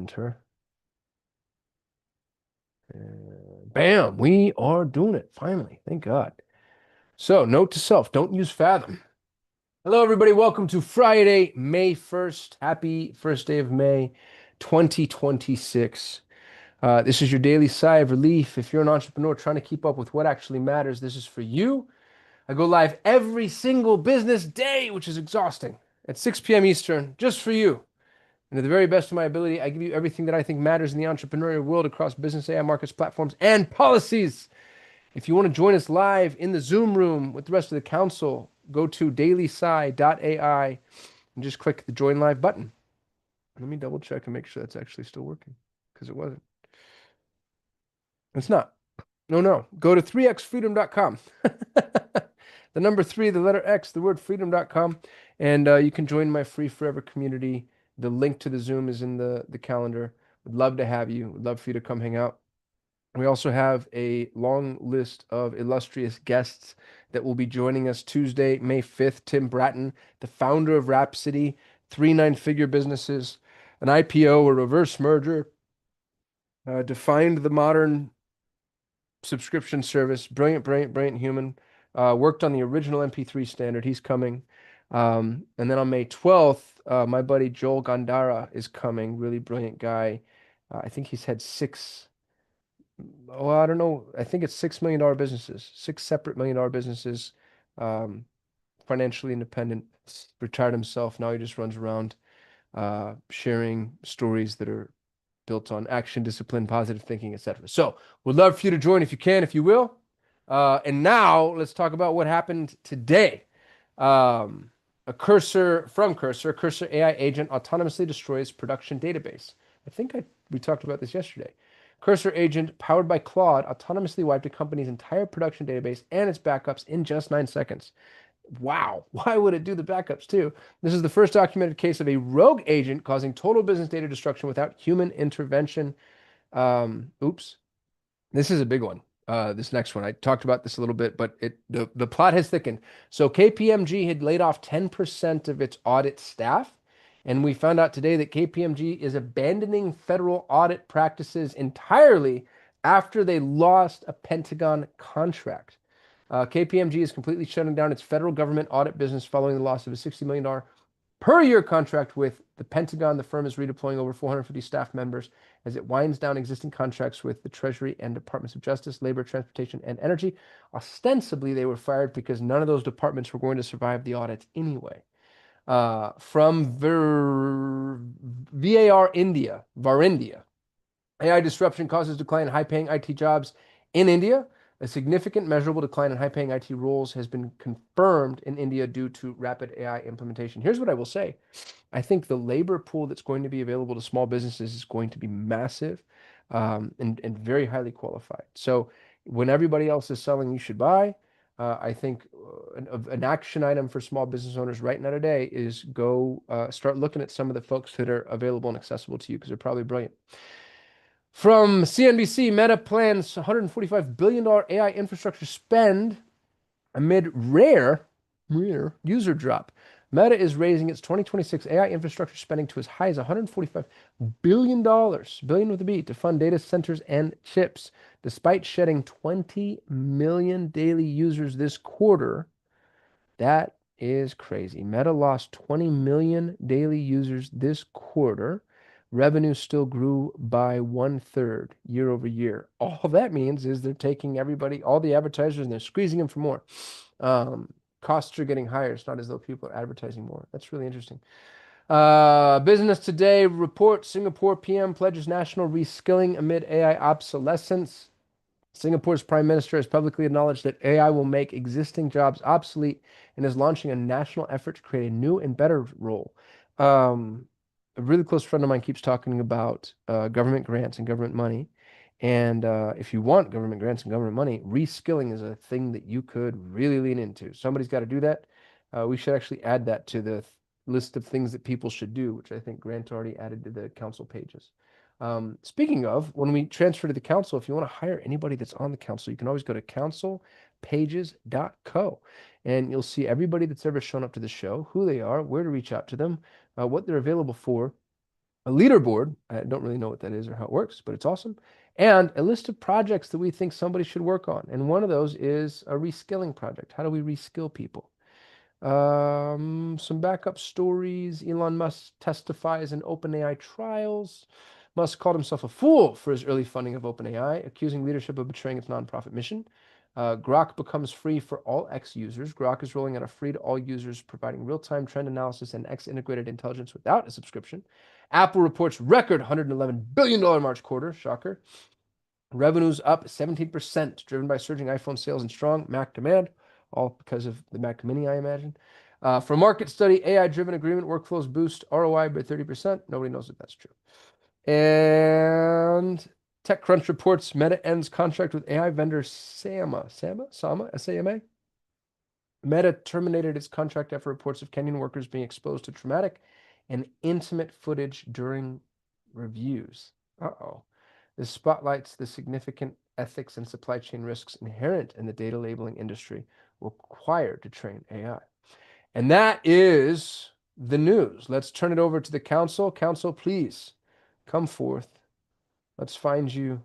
enter. And bam, we are doing it finally. Thank God. So, note to self, don't use Fathom. Hello, everybody. Welcome to Friday, May 1st. Happy first day of May 2026. This is your daily sigh of relief. If you're an entrepreneur trying to keep up with what actually matters, this is for you. I go live every single business day, which is exhausting, at 6 p.m. Eastern, just for you. And to the very best of my ability, I give you everything that I think matters in the entrepreneurial world across business, AI markets, platforms, and policies. If you want to join us live in the Zoom room with the rest of the council, go to dailysigh.ai and just click the join live button. Let me double check and make sure that's actually still working, because it wasn't. It's not. No. Go to 3xfreedom.com. The number 3, the letter X, the word freedom.com, and you can join my free forever community. The link to the Zoom is in the calendar. Would love to have you. Would love for you to come hang out. We also have a long list of illustrious guests that will be joining us Tuesday, May 5th. Tim Bratton, the founder of Rhapsody, 3 9-figure businesses, an IPO, a reverse merger, defined the modern subscription service. Brilliant human. Worked on the original MP3 standard. He's coming. And then on May 12th, my buddy Joel Gandara is coming. Really brilliant guy. I think he's had 6, I don't know. I think it's $6 million businesses, 6 separate $1 million businesses, financially independent, retired himself. Now he just runs around sharing stories that are built on action, discipline, positive thinking, etc. So we'd love for you to join if you can, if you will. And now let's talk about what happened today. A Cursor AI agent autonomously destroys production database. I think we talked about this yesterday. Cursor agent powered by Claude autonomously wiped a company's entire production database and its backups in just 9 seconds. Wow, why would it do the backups too? This is the first documented case of a rogue agent causing total business data destruction without human intervention. Oops, this is a big one. This next one, I talked about this a little bit, but the plot has thickened. So KPMG had laid off 10% of its audit staff, and we found out today that KPMG is abandoning federal audit practices entirely after they lost a Pentagon contract. KPMG is completely shutting down its federal government audit business following the loss of a $60 million per year contract with the Pentagon. The firm is redeploying over 450 staff members as it winds down existing contracts with the Treasury and Departments of Justice, Labor, Transportation, and Energy. Ostensibly, they were fired because none of those departments were going to survive the audits anyway. From VAR India, Varindia, AI disruption causes decline in high-paying IT jobs in India. A significant measurable decline in high-paying IT roles has been confirmed in India due to rapid AI implementation. Here's what I will say. I think the labor pool that's going to be available to small businesses is going to be massive, and very highly qualified. So when everybody else is selling, you should buy. I think an action item for small business owners right now today is go start looking at some of the folks that are available and accessible to you, because they're probably brilliant. From CNBC, Meta plans $145 billion AI infrastructure spend amid rare user drop. Meta is raising its 2026 AI infrastructure spending to as high as $145 billion, billion with a B, to fund data centers and chips. Despite shedding 20 million daily users this quarter, that is crazy. Meta lost 20 million daily users this quarter. Revenue still grew by 1/3 year over year. All that means is they're taking everybody, all the advertisers, and they're squeezing them for more. Costs are getting higher. It's not as though people are advertising more. That's really interesting. Business Today report, Singapore PM pledges national reskilling amid AI obsolescence. Singapore's prime minister has publicly acknowledged that AI will make existing jobs obsolete and is launching a national effort to create a new and better role. A really close friend of mine keeps talking about government grants and government money. And if you want government grants and government money, reskilling is a thing that you could really lean into. Somebody's got to do that. We should actually add that to the list of things that people should do, which I think Grant already added to the council pages. Speaking of, when we transfer to the council, if you want to hire anybody that's on the council, you can always go to councilpages.co, and you'll see everybody that's ever shown up to the show, who they are, where to reach out to them, what they're available for. a leaderboard. I don't really know what that is or how it works, but it's awesome. And a list of projects that we think somebody should work on. And one of those is a reskilling project. How do we reskill people? Some backup stories. Elon Musk testifies in OpenAI trials. Musk called himself a fool for his early funding of OpenAI, accusing leadership of betraying its nonprofit mission. Grok becomes free for all X users. Grok is rolling out a free to all users, providing real-time trend analysis and X integrated intelligence without a subscription. Apple reports record $111 billion March quarter. Shocker. Revenues up 17%, driven by surging iPhone sales and strong Mac demand, all because of the Mac Mini, I imagine. For a market study, AI-driven agreement workflows boost ROI by 30%. Nobody knows if that's true. And TechCrunch reports Meta ends contract with AI vendor Sama, S-A-M-A? Meta terminated its contract after reports of Kenyan workers being exposed to traumatic and intimate footage during reviews. Uh-oh. This spotlights the significant ethics and supply chain risks inherent in the data labeling industry required to train AI. And that is the news. Let's turn it over to the council. Council, please come forth. Let's find you.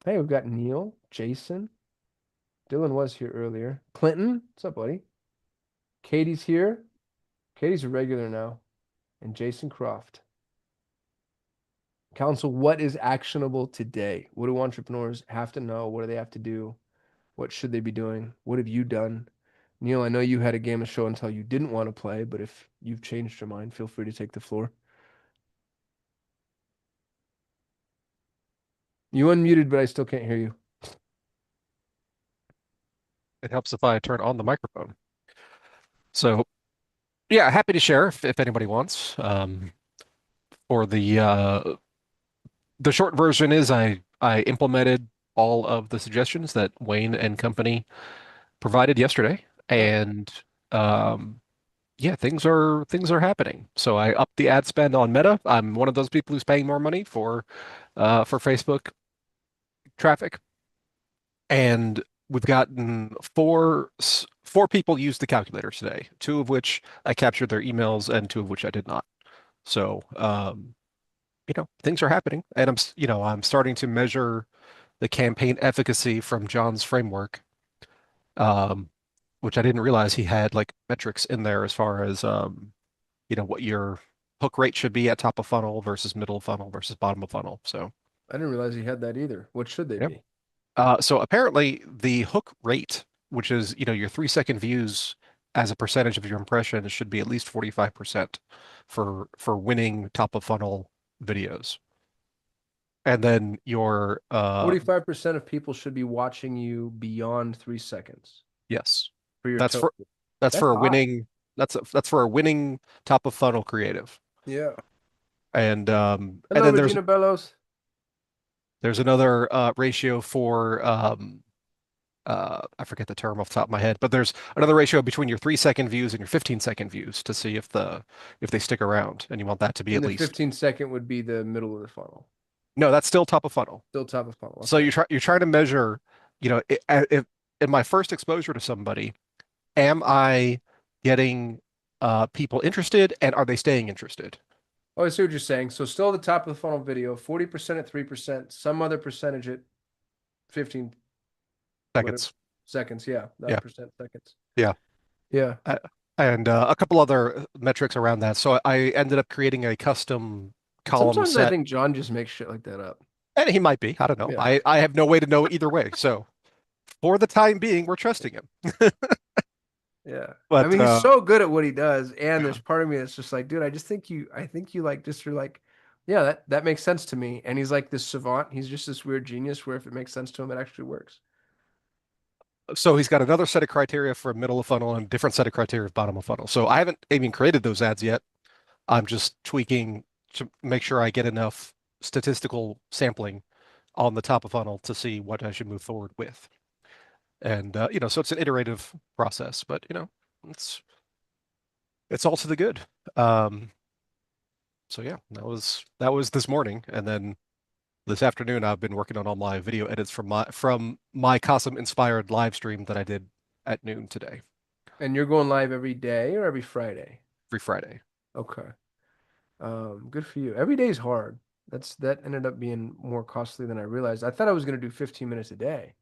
Hey, we've got Neil, Jason. Dylan was here earlier. Clinton, what's up, buddy? Katie's here. Katie's a regular now. And Jason Croft. Council, what is actionable today? What do entrepreneurs have to know? What do they have to do? What should they be doing? What have you done? Neil, I know you had a game of show and tell you didn't want to play, but if you've changed your mind, feel free to take the floor. You unmuted, but I still can't hear you. It helps if I turn on the microphone. So, yeah, happy to share if anybody wants. For the short version is I implemented all of the suggestions that Wayne and company provided yesterday, Nice. and yeah, things are happening. So I upped the ad spend on Meta. I'm one of those people who's paying more money for Facebook traffic, and we've gotten four people used the calculator today, two of which I captured their emails and two of which I did not. So, things are happening, and I'm starting to measure the campaign efficacy from John's framework, um, which I didn't realize he had like metrics in there as far as what your hook rate should be at top of funnel versus middle of funnel versus bottom of funnel. So, I didn't realize he had that either. What should they yeah. be? So apparently the hook rate, which is, your 3 second views as a percentage of your impression, should be at least 45% for winning top of funnel videos. And then your 45% of people should be watching you beyond 3 seconds yes. for your That's total. for that's That's for a high. winning that's for a winning top of funnel creative. Yeah. And Hello, then there's Regina Bellows. there's another ratio for I forget the term off the top of my head, but there's another ratio between your 3 second views and your 15 second views to see if they stick around, and you want that to be And at the least 15-second would be the middle of the funnel. no, that's still top of funnel. Still top of funnel. So Okay. you're trying to measure, if in my first exposure to somebody, am I getting people interested and are they staying interested? Oh, I see what you're saying. So still the top of the funnel video, 40% at 3%, some other percentage at 15, whatever, Seconds. seconds. Yeah, Yeah, not percent seconds. yeah. Yeah. Uh, and a couple other metrics around that. So I ended up creating a custom column Sometimes I set. think John just makes shit like that up. And he might be. I don't know. Yeah. I have no way to know either way. So for the time being, we're trusting him. Yeah. I But mean, he's so good at what he does. And there's part of me that's just like, dude, I think you like just you're like, yeah, that makes sense to me. And he's like this savant. He's just this weird genius where if it makes sense to him, it actually works. so he's got another set of criteria for middle of funnel and a different set of criteria for bottom of funnel. So I haven't even created those ads yet. I'm just tweaking to make sure I get enough statistical sampling on the top of funnel to see what I should move forward with. And so it's an iterative process, but it's it's all to the good. Um, so yeah, that was this morning, and then this afternoon I've been working on all my video edits from my Cosm inspired live stream that I did at noon today, And you're going live every day or every Friday? every Friday. Okay. Good for you. Every day's hard. That ended up being more costly than I realized. I thought I was gonna do 15 minutes a day.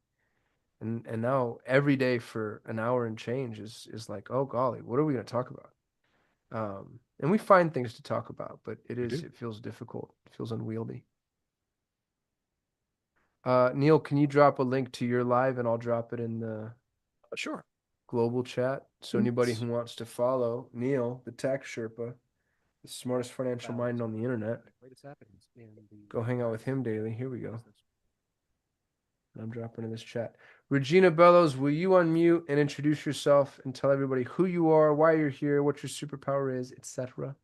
And now every day for an hour and change is like, oh golly, what are we gonna talk about? And we find things to talk about, but We do. it feels difficult. It feels unwieldy. Neil, can you drop a link to your live and I'll drop it in the Sure. global chat. So anybody who wants to follow Neil, the tax Sherpa, the smartest financial About mind on the internet, the greatest happenings in the go hang out with entirety him daily. Here we of go. business. I'm dropping in this chat. Regina Bellows, will you unmute and introduce yourself and tell everybody who you are, why you're here, what your superpower is, etc.?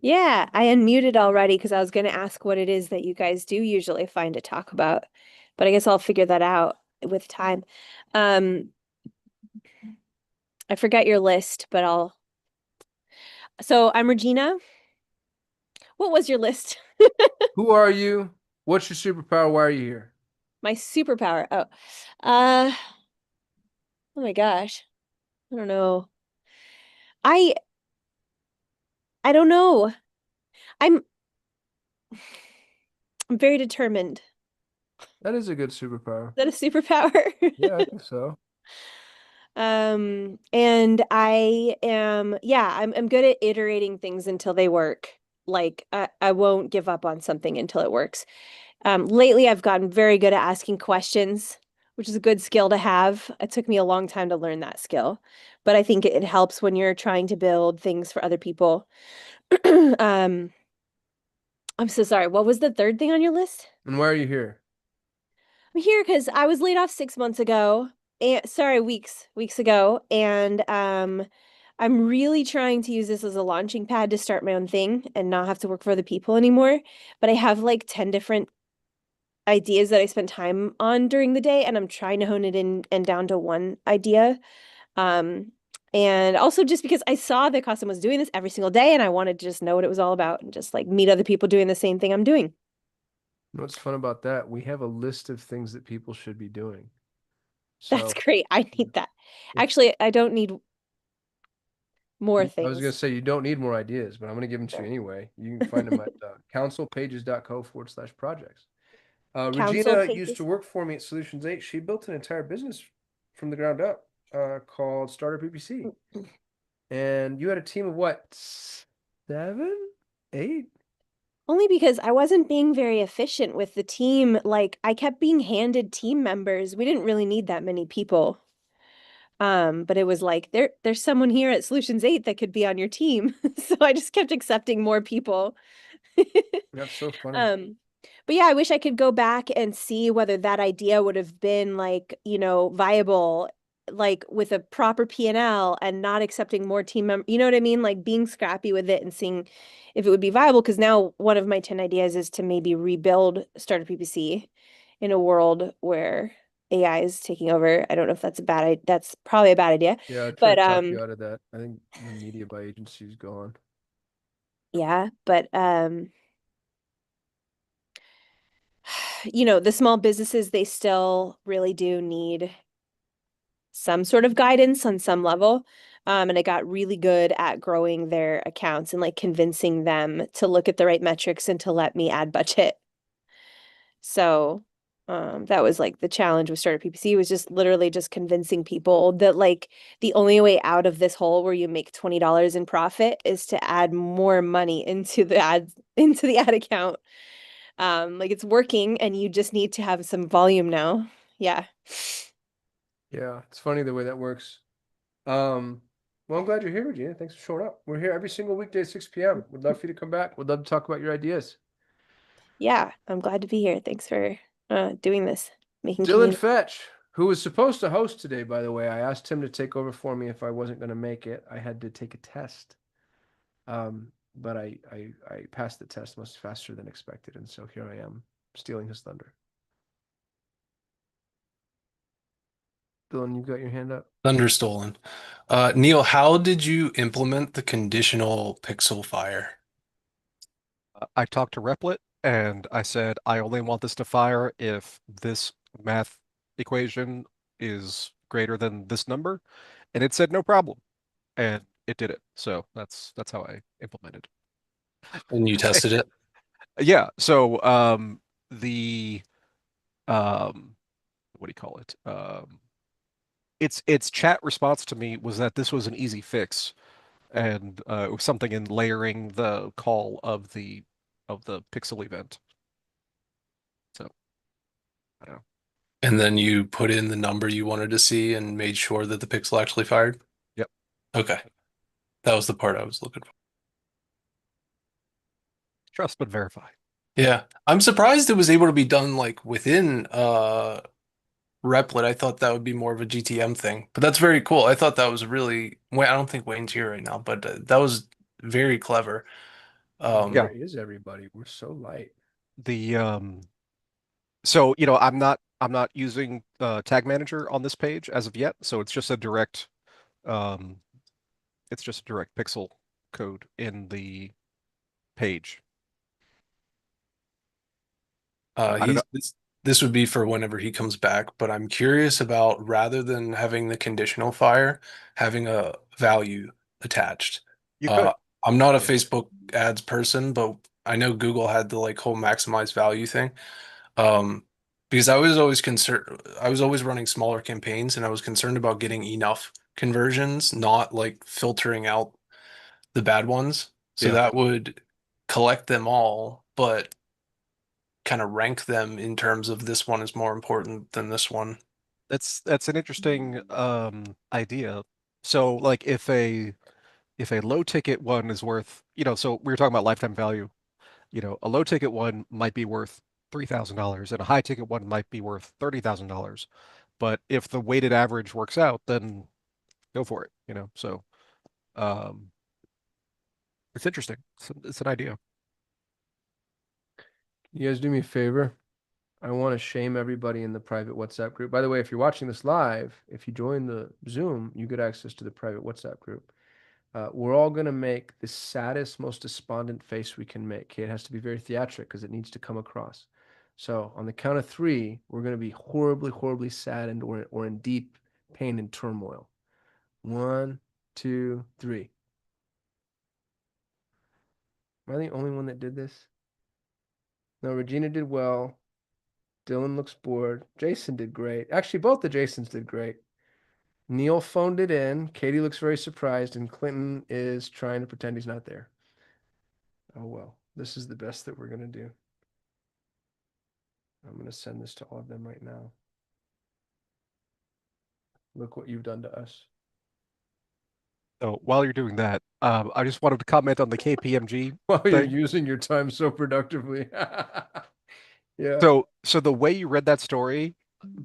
Yeah, I unmuted already because I was going to ask what it is that you guys do usually find to talk about, but I guess I'll figure that out with time. Um, I forgot your list, but I'll. So I'm Regina. What was your list? Who are you? What's your superpower? Why are you here? My superpower. Uh, oh my gosh. I don't know. I I don't know. I'm I'm very determined. That is a good superpower. Is that a superpower? Yeah, I think so. And I am, yeah, I'm good at iterating things until they work. Like I won't give up on something until it works. Lately I've gotten very good at asking questions, which is a good skill to have. It took me a long time to learn that skill, but I think it helps when you're trying to build things for other people. Um, I'm so sorry. What was the third thing on your list? And why are you here? I'm here because I was laid off 6 months ago. And sorry, weeks ago. And I'm really trying to use this as a launching pad to start my own thing and not have to work for other people anymore. But I have like 10 different ideas that I spend time on during the day, and I'm trying to hone it in and down to one idea. Um, and also just because I saw that Costum was doing this every single day and I wanted to just know what it was all about and just like meet other people doing the same thing I'm doing. You know what's fun about that? We have a list of things that people should be doing. That's So great. I need that. if Actually, I don't need more I was going things. to say you don't need more ideas, but I'm going to give them to you Sure. anyway. You can find them at councilpages.co/projects. Council Regina used to pages. work for me at Solutions 8. She built an entire business from the ground up called Starter PPC. And you had a team of what, seven, eight? Only because I wasn't being very efficient with the team. Like I kept being handed team members. We didn't really need that many people. But it was like there's someone here at Solutions 8 that could be on your team. So I just kept accepting more people. That's so funny. Um, but yeah, I wish I could go back and see whether that idea would have been like, viable, like with a proper P&L and not accepting more team members. You know what I mean? Like being scrappy with it and seeing if it would be viable. Because now one of my 10 ideas is to maybe rebuild Startup PPC in a world where AI is taking over. I don't know if that's a that's probably a bad idea. Yeah, I tried But to talk you out of that. I think the media by agency is gone. yeah, but the small businesses, they still really do need some sort of guidance on some level. And I got really good at growing their accounts and like convincing them to look at the right metrics and to let me add budget. So that was like the challenge with Startup PPC was just literally just convincing people that like the only way out of this hole where you make $20 in profit is to add more money into the ad account. Like it's working and you just need to have some volume now. Yeah. Yeah, it's funny the way that works. Um, well, I'm glad you're here, Regina. Thanks for showing up. We're here every single weekday at 6 p.m. Would love for you to come back. Would love to talk about your ideas. Yeah, I'm glad to be here. Thanks for doing this, making Dylan community. Fetch, who was supposed to host today, by the way, I asked him to take over for me if I wasn't going to make it. I had to take a test. But I passed the test much faster than expected, and so here I am stealing his thunder. Dylan, you've got your hand up. Thunder stolen. Neil, how did you implement the conditional pixel fire? I talked to Replit and I said, I only want this to fire if this math equation is greater than this number. And it said, no problem. And it did it. So that's how I implemented. And you tested it? Yeah. So the what do you call it? Its chat response to me was that this was an easy fix, and it was something in layering the call of the pixel event. So I don't know. And then you put in the number you wanted to see and made sure that the pixel actually fired? Yep. Okay. That was the part I was looking for. Trust but verify. Yeah. I'm surprised it was able to be done like within Replit. I thought that would be more of a GTM thing, but that's very cool. I thought that was really, I don't think Wayne's here right now, but that was very clever. Yeah. Where is everybody? We're so light. The So, I'm not using Tag Manager on this page as of yet, so um it's just a direct pixel code in the page. I don't know. He's this would be for whenever he comes back, but I'm curious about rather than having the conditional fire, having a value attached. You Uh, could. I'm not a Yeah. Facebook ads person, but I know Google had the like whole maximize value thing. Um, because I was always running smaller campaigns and I was concerned about getting enough conversions, not like filtering out the bad ones. So Yeah. that would collect them all, but kind of rank them in terms of this one is more important than this one. That's an interesting idea. So like if a low ticket one is worth, so we were talking about lifetime value, a low ticket one might be worth $3,000 and a high ticket one might be worth $30,000. But if the weighted average works out, then go for it. So um it's interesting. It's an idea. You guys do me a favor. I want to shame everybody in the private WhatsApp group. By the way, if you're watching this live, if you join the Zoom, you get access to the private WhatsApp group. We're all going to make the saddest, most despondent face we can make. Okay? It has to be very theatric because it needs to come across. So on the count of three, we're going to be horribly, horribly sad and or in deep pain and turmoil. 1, 2, 3. Am I the only one that did this? No, Regina did well. Dylan looks bored. Jason did great. Actually, both the Jasons did great. Neil phoned it in. Katie looks very surprised, and Clinton is trying to pretend he's not there. Oh well, this is the best that we're gonna do. I'm gonna send this to all of them right now. Look what you've done to us. So while you're doing that, I just wanted to comment on the KPMG While you're thing. using your time so productively. Yeah. So the way you read that story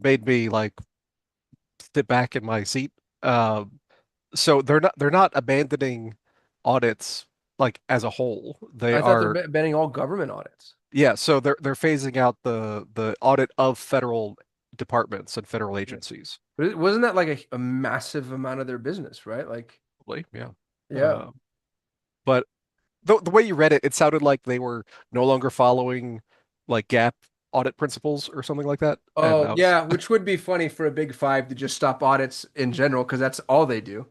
made me like sit back in my seat. So they're not abandoning audits like as a whole. They I thought they're are banning all government audits. Yeah, so they're phasing out the audit of federal departments and federal Yeah. agencies. But wasn't that like a massive amount of their business, right? Like, Probably, yeah. yeah. Uh, but the way you read it, it sounded like they were no longer following like gap audit principles or something like that. And Oh, I was yeah, which would be funny for a big five to just stop audits in general, because that's all they do.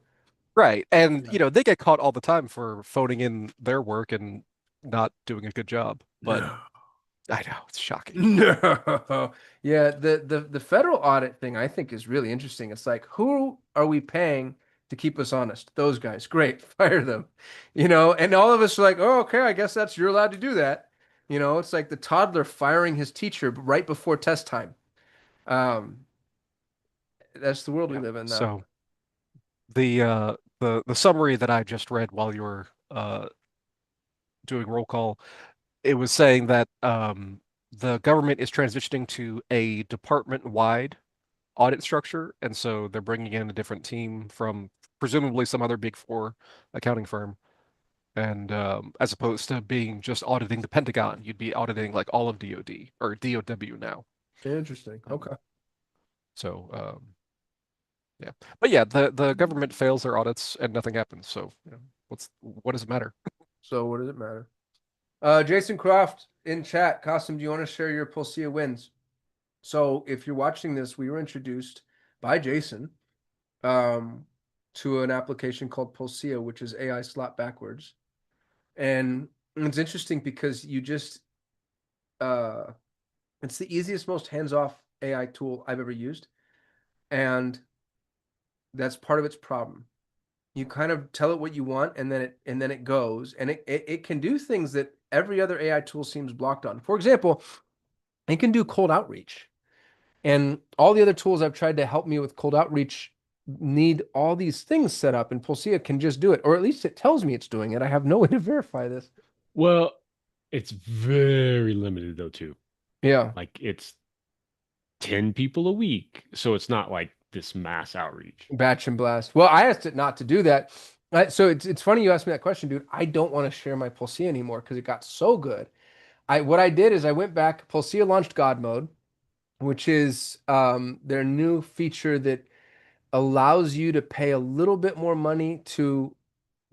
right. And Yeah. they get caught all the time for phoning in their work and not doing a good job. But No. I know it's shocking. No. Yeah, the federal audit thing I think is really interesting. It's like, who are we paying to keep us honest? Those guys. Great. Fire them. And all of us are like, oh, okay, I guess you're allowed to do that. It's like the toddler firing his teacher right before test time. Um, that's the world we Yeah. live in now. So the summary that I just read while you were doing roll call, it was saying that the government is transitioning to a department-wide audit structure, and so they're bringing in a different team from presumably some other Big Four accounting firm. And as opposed to being just auditing the Pentagon, you'd be auditing like all of DoD or DOW now. Interesting. Um, Okay. so yeah, but yeah, the government fails their audits and nothing happens. So what does it matter? So what does it matter? Jason Croft in chat, Costume, do you want to share your Pulsia wins? So if you're watching this, we were introduced by Jason um, to an application called Pulsia, which is AI slot backwards. And And it's interesting because uh, it's the easiest, most hands-off AI tool I've ever used. And that's part of its problem. You kind of tell it what you want, and then it goes, and it can do things that every other AI tool seems blocked on. For example, it can do cold outreach. And all the other tools I've tried to help me with cold outreach need all these things set up, and Pulsea can just do it, or at least it tells me it's doing it. I have no way to verify this. Well, it's very limited though too. Yeah, Like it's 10 people a week, so it's not like this mass outreach. batch and blast. Well, I asked it not to do that. So it's funny you asked me that question, dude. I don't want to share my Pulsea anymore because it got so good. What I did is I went back. Pulsea launched God Mode, which is their new feature that allows you to pay a little bit more money to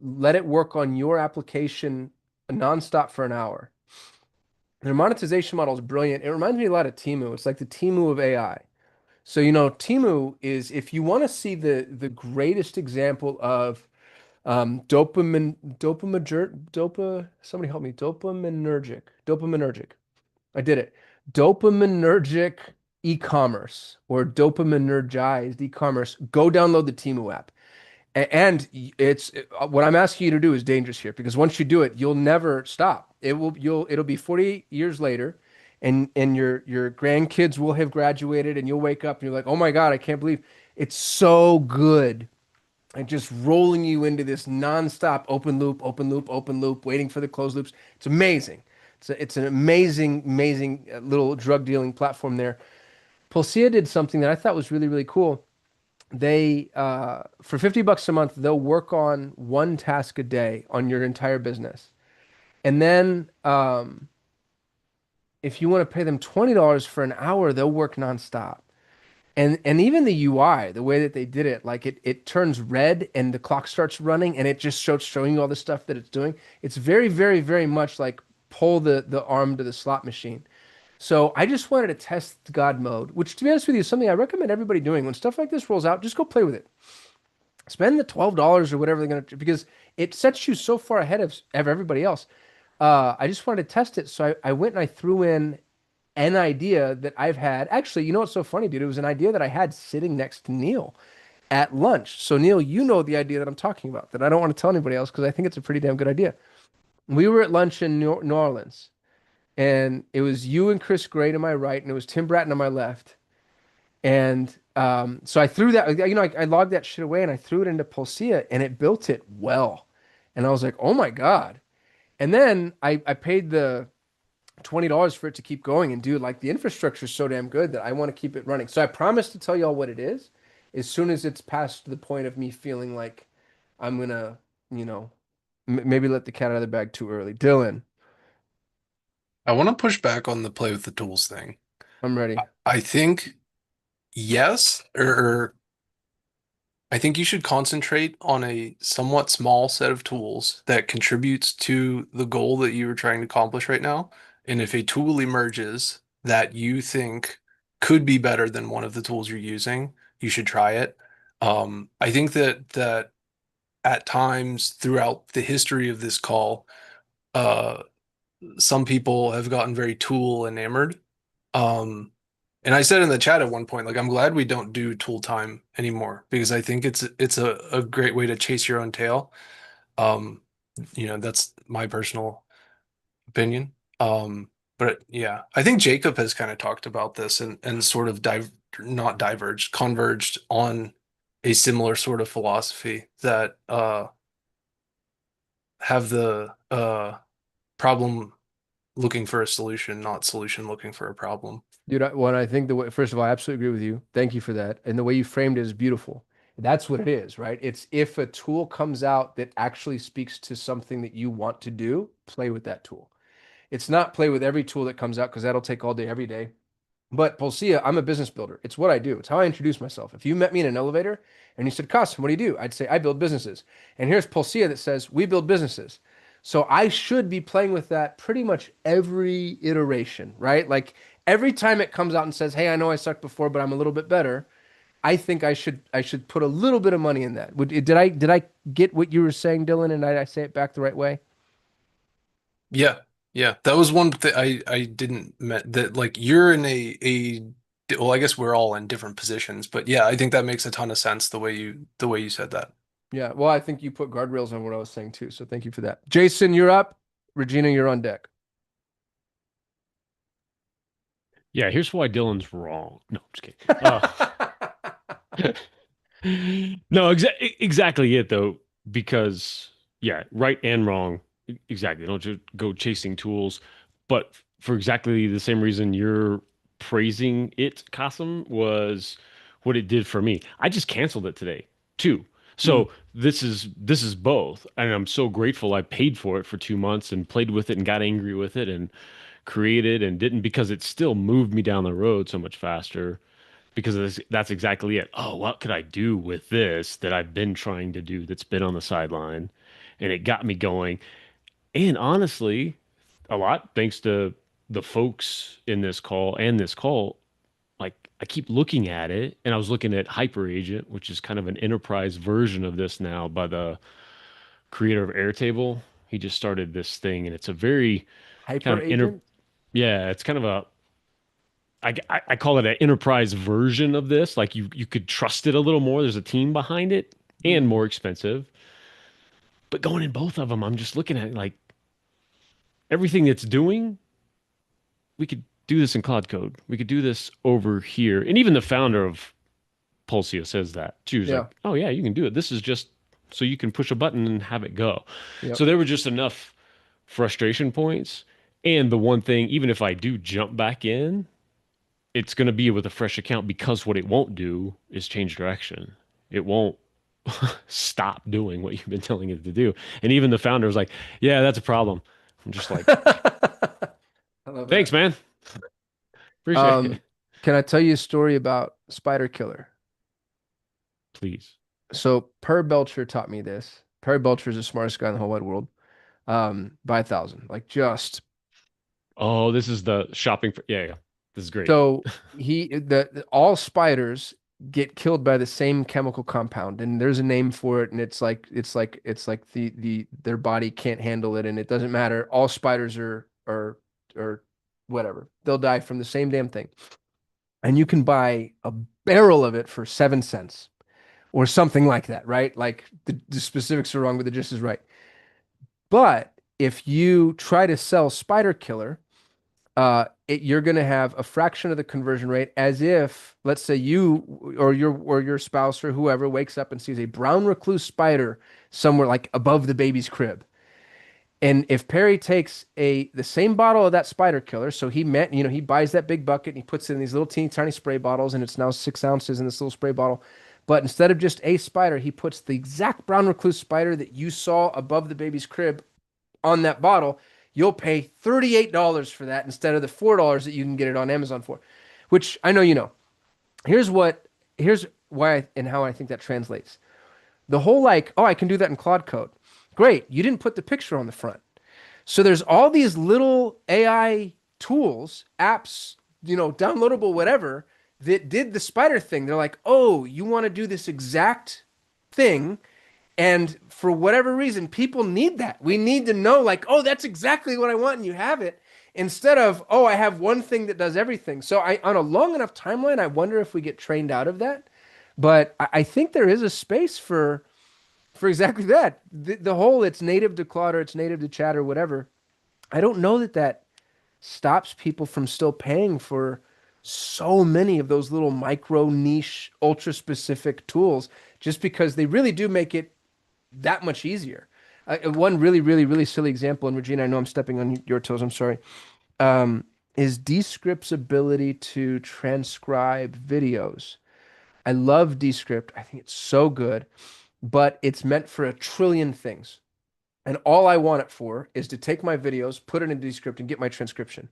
let it work on your application nonstop for an hour. Their monetization model is brilliant. It reminds me a lot of Temu. It's like the Temu of AI. So, Temu is, if you want to see the greatest example of somebody help me, dopaminergic. I did it. Dopaminergic e-commerce or dopaminergized e-commerce. Go download the Temu app. And it's what I'm asking you to do is dangerous here because once you do it, you'll never stop. It'll be 40 years later, and your grandkids will have graduated, and you'll wake up and you're like, oh my God, I can't believe it's so good. And just rolling you into this nonstop open loop, waiting for the closed loops. It's amazing. It's an amazing, amazing little drug dealing platform there. Pulsea did something that I thought was really, really cool. They for $50 a month, they'll work on one task a day on your entire business. And then if you want to pay them $20 for an hour, they'll work nonstop. And even the UI, the way that they did it, like it turns red and the clock starts running and it just showing you all the stuff that it's doing. It's very, very, very much like pull the arm to the slot machine. So I just wanted to test God mode, which to be honest with you is something I recommend everybody doing. When stuff like this rolls out, just go play with it. Spend the $12 or whatever they're gonna, because it sets you so far ahead of everybody else. I just wanted to test it, so I went and I threw in an idea that I've had. Actually, you know what's so funny, dude? It was an idea that I had sitting next to Neil at lunch. So Neil, you know the idea that I'm talking about that I don't want to tell anybody else because I think it's a pretty damn good idea. We were at lunch in New Orleans, and it was you and Chris Gray to my right, and it was Tim Bratton on my left. And so I threw that, I logged that shit away and I threw it into Pulsea and it built it well. And I was like, oh my God. And then I paid the $20 for it to keep going. And dude, like the infrastructure is so damn good that I want to keep it running. So I promise to tell y'all what it is as soon as it's past the point of me feeling like I'm gonna, you know, maybe let the cat out of the bag too early. Dylan, I want to push back on the play with the tools thing. I'm ready. I think yes, or I think you should concentrate on a somewhat small set of tools that contributes to the goal that you are trying to accomplish right now. And if a tool emerges that you think could be better than one of the tools you're using, you should try it. I think that at times throughout the history of this call, uh, some people have gotten very tool enamored. And I said in the chat at one point, like, I'm glad we don't do tool time anymore because I think it's a great way to chase your own tail. That's my personal opinion. But yeah, I think Jacob has kind of talked about this and sort of not diverged, converged on a similar sort of philosophy that have the problem looking for a solution, not solution looking for a problem. Dude, I think the way, first of all, I absolutely agree with you. Thank you for that. And the way you framed it is beautiful. That's what it is, right? It's if a tool comes out that actually speaks to something that you want to do, play with that tool. It's not play with every tool that comes out because that'll take all day, every day. But Pulsea, I'm a business builder. It's what I do. It's how I introduce myself. If you met me in an elevator and you said, Custom, what do you do? I'd say, I build businesses. And here's Pulsea that says, we build businesses. So I should be playing with that pretty much every iteration, right? Like every time it comes out and says, hey, I know I sucked before, but I'm a little bit better. I think I should put a little bit of money in that. Did I get what you were saying, Dylan, and I say it back the right way? Yeah, yeah. That was one thing I didn't met that like you're in a well, I guess we're all in different positions, but yeah, I think that makes a ton of sense the way you said that. Yeah. Well, I think you put guardrails on what I was saying too. So thank you for that. Jason, you're up. Regina, you're on deck. Yeah, here's why Dylan's wrong. No, I'm just kidding. No, exactly it though, because yeah, right and wrong, exactly. Don't just go chasing tools, but for exactly the same reason you're praising it, Kasim, was what it did for me. I just canceled it today too. Mm, So this is both, and I'm so grateful I paid for it for 2 months and played with it and got angry with it and created and didn't because it still moved me down the road so much faster because that's exactly it. Oh, what could I do with this that I've been trying to do that's been on the sideline? And it got me going. And honestly, a lot thanks to the folks in this call, like I keep looking at it and I was looking at Hyper Agent, which is kind of an enterprise version of this now by the creator of Airtable. He just started this thing and it's a very kind hyper of inter agent. yeah, it's kind of a I call it an enterprise version of this. Like you could trust it a little more. There's a team behind it and Mm. more expensive. But going in both of them, I'm just looking at like everything it's doing. We could do this in Cloud Code. We could do this over here. And even the founder of Pulsio says that too. He's like, Yeah. oh yeah, you can do it. This is just so you can push a button and have it go. Yep. So there were just enough frustration points. And the one thing, even if I do jump back in, it's going to be with a fresh account because what it won't do is change direction. It won't stop doing what you've been telling it to do. And even the founder was like, "Yeah, that's a problem." I'm just like, I love "Thanks, that. man. Appreciate Um, it." can I tell you a story about Spider Killer? Please. So Per Belcher taught me this. Perry Belcher is the smartest guy in the whole wide world. By 1,000. Like just Oh, this is the shopping for, yeah, yeah. This is great. so all spiders get killed by the same chemical compound, and there's a name for it, and it's like the their body can't handle it, and it doesn't matter. All spiders are whatever. They'll die from the same damn thing. And you can buy a barrel of it for 7 cents or something like that, right? Like the specifics are wrong, but the gist is right. But if you try to sell Spider Killer, you're going to have a fraction of the conversion rate as if, let's say you or your spouse or whoever wakes up and sees a brown recluse spider somewhere like above the baby's crib. And if Perry takes the same bottle of that spider killer, so he buys that big bucket and he puts it in these little teeny tiny spray bottles, and it's now 6 ounces in this little spray bottle. But instead of just a spider, he puts the exact brown recluse spider that you saw above the baby's crib on that bottle. You'll pay $38 for that instead of the $4 that you can get it on Amazon for, which I know you know. Here's what here's why and how I think that translates. The whole like, oh, I can do that in Claude Code. Great. You didn't put the picture on the front. So there's all these little AI tools, apps, downloadable, whatever, that did the spider thing. They're like, oh, you want to do this exact thing. And for whatever reason, people need that. We need to know, like, oh, that's exactly what I want, and you have it. Instead of, oh, I have one thing that does everything. So on a long enough timeline, I wonder if we get trained out of that. But I think there is a space for exactly that. The whole it's native to Claude or it's native to Chat or whatever. I don't know that stops people from still paying for so many of those little micro niche ultra specific tools just because they really do make it that much easier. One really, really, really silly example, and Regina, I know I'm stepping on your toes, I'm sorry, is Descript's ability to transcribe videos. I love Descript. I think it's so good, but it's meant for a trillion things. And all I want it for is to take my videos, put it in Descript, and get my transcription.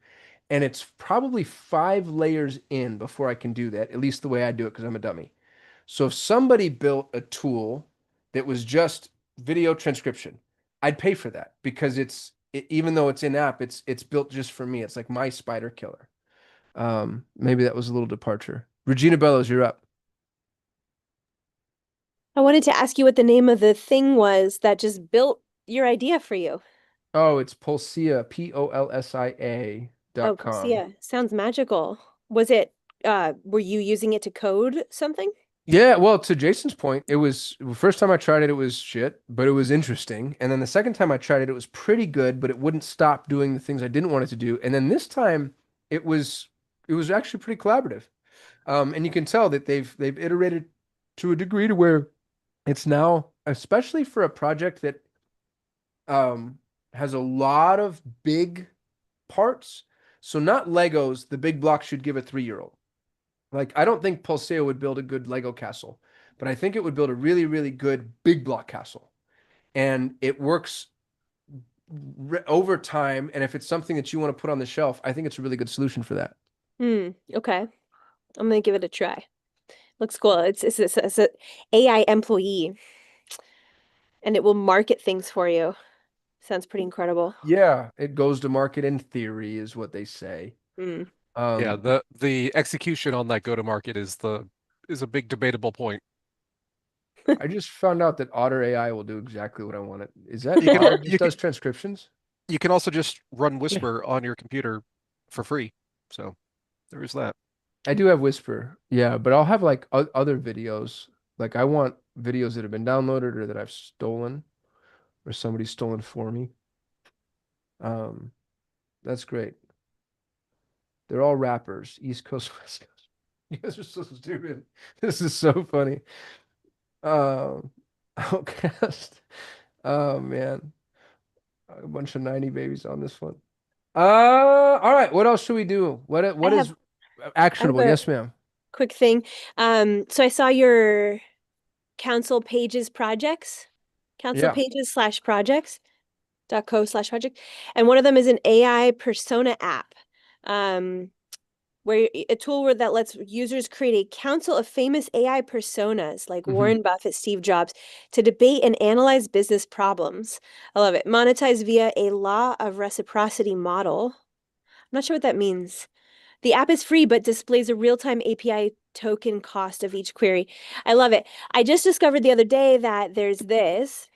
And it's probably 5 layers in before I can do that, at least the way I do it, because I'm a dummy. So if somebody built a tool that was just video transcription, I'd pay for that because even though it's in app, it's built just for me. It's like my spider killer. Maybe that was a little departure. Regina Bellows, you're up. I wanted to ask you what the name of the thing was that just built your idea for you. Oh, it's Polsia, Oh, Polsia.com. yeah, sounds magical. Was it, were you using it to code something? Yeah, well, to Jason's point, it was the first time I tried it, it was shit, but it was interesting. And then the second time I tried it, it was pretty good, but it wouldn't stop doing the things I didn't want it to do. And then this time, it was it was actually pretty collaborative. And you can tell that they've iterated to a degree to where it's now, especially for a project that um has a lot of big parts. So not Legos, the big blocks should give a 3-year-old. Like, I don't think Pulseo would build a good Lego castle, but I think it would build a really, really good big block castle. And it works over time. And if it's something that you want to put on the shelf, I think it's a really good solution for that. Okay. I'm gonna give it a try. Looks cool. It's a AI employee and it will market things for you. Sounds pretty incredible. Yeah, it goes to market in theory, is what they say. Hmm. Yeah, Um, the execution on that go-to-market is a big debatable point. I just found out that Otter AI will do exactly what I want it. Is that You can Otter you just can does transcriptions? you can also just run Whisper on your computer for free. So there is that. I do have Whisper. Yeah, but I'll have like other videos. Like I want videos that have been downloaded or that I've stolen or somebody's stolen for me. Um, that's great. They're all rappers, East Coast, West Coast. You guys are so stupid. This is so funny. Outcast. Oh man, a bunch of 90 babies on this one. All right. What else should we do? I What have is I have actionable? a Yes, ma'am. quick thing. So I saw your council pages projects, council Yeah. pages slash projects. .co/project, and one of them is an AI persona app, um, where a tool where that lets users create a council of famous AI personas like hmm Warren Buffett, Steve Jobs, to debate and analyze business problems. I love it. Monetized via a law of reciprocity model. I'm not sure what that means. The app is free, but displays a real-time API token cost of each query. I love it. I just discovered the other day that there's this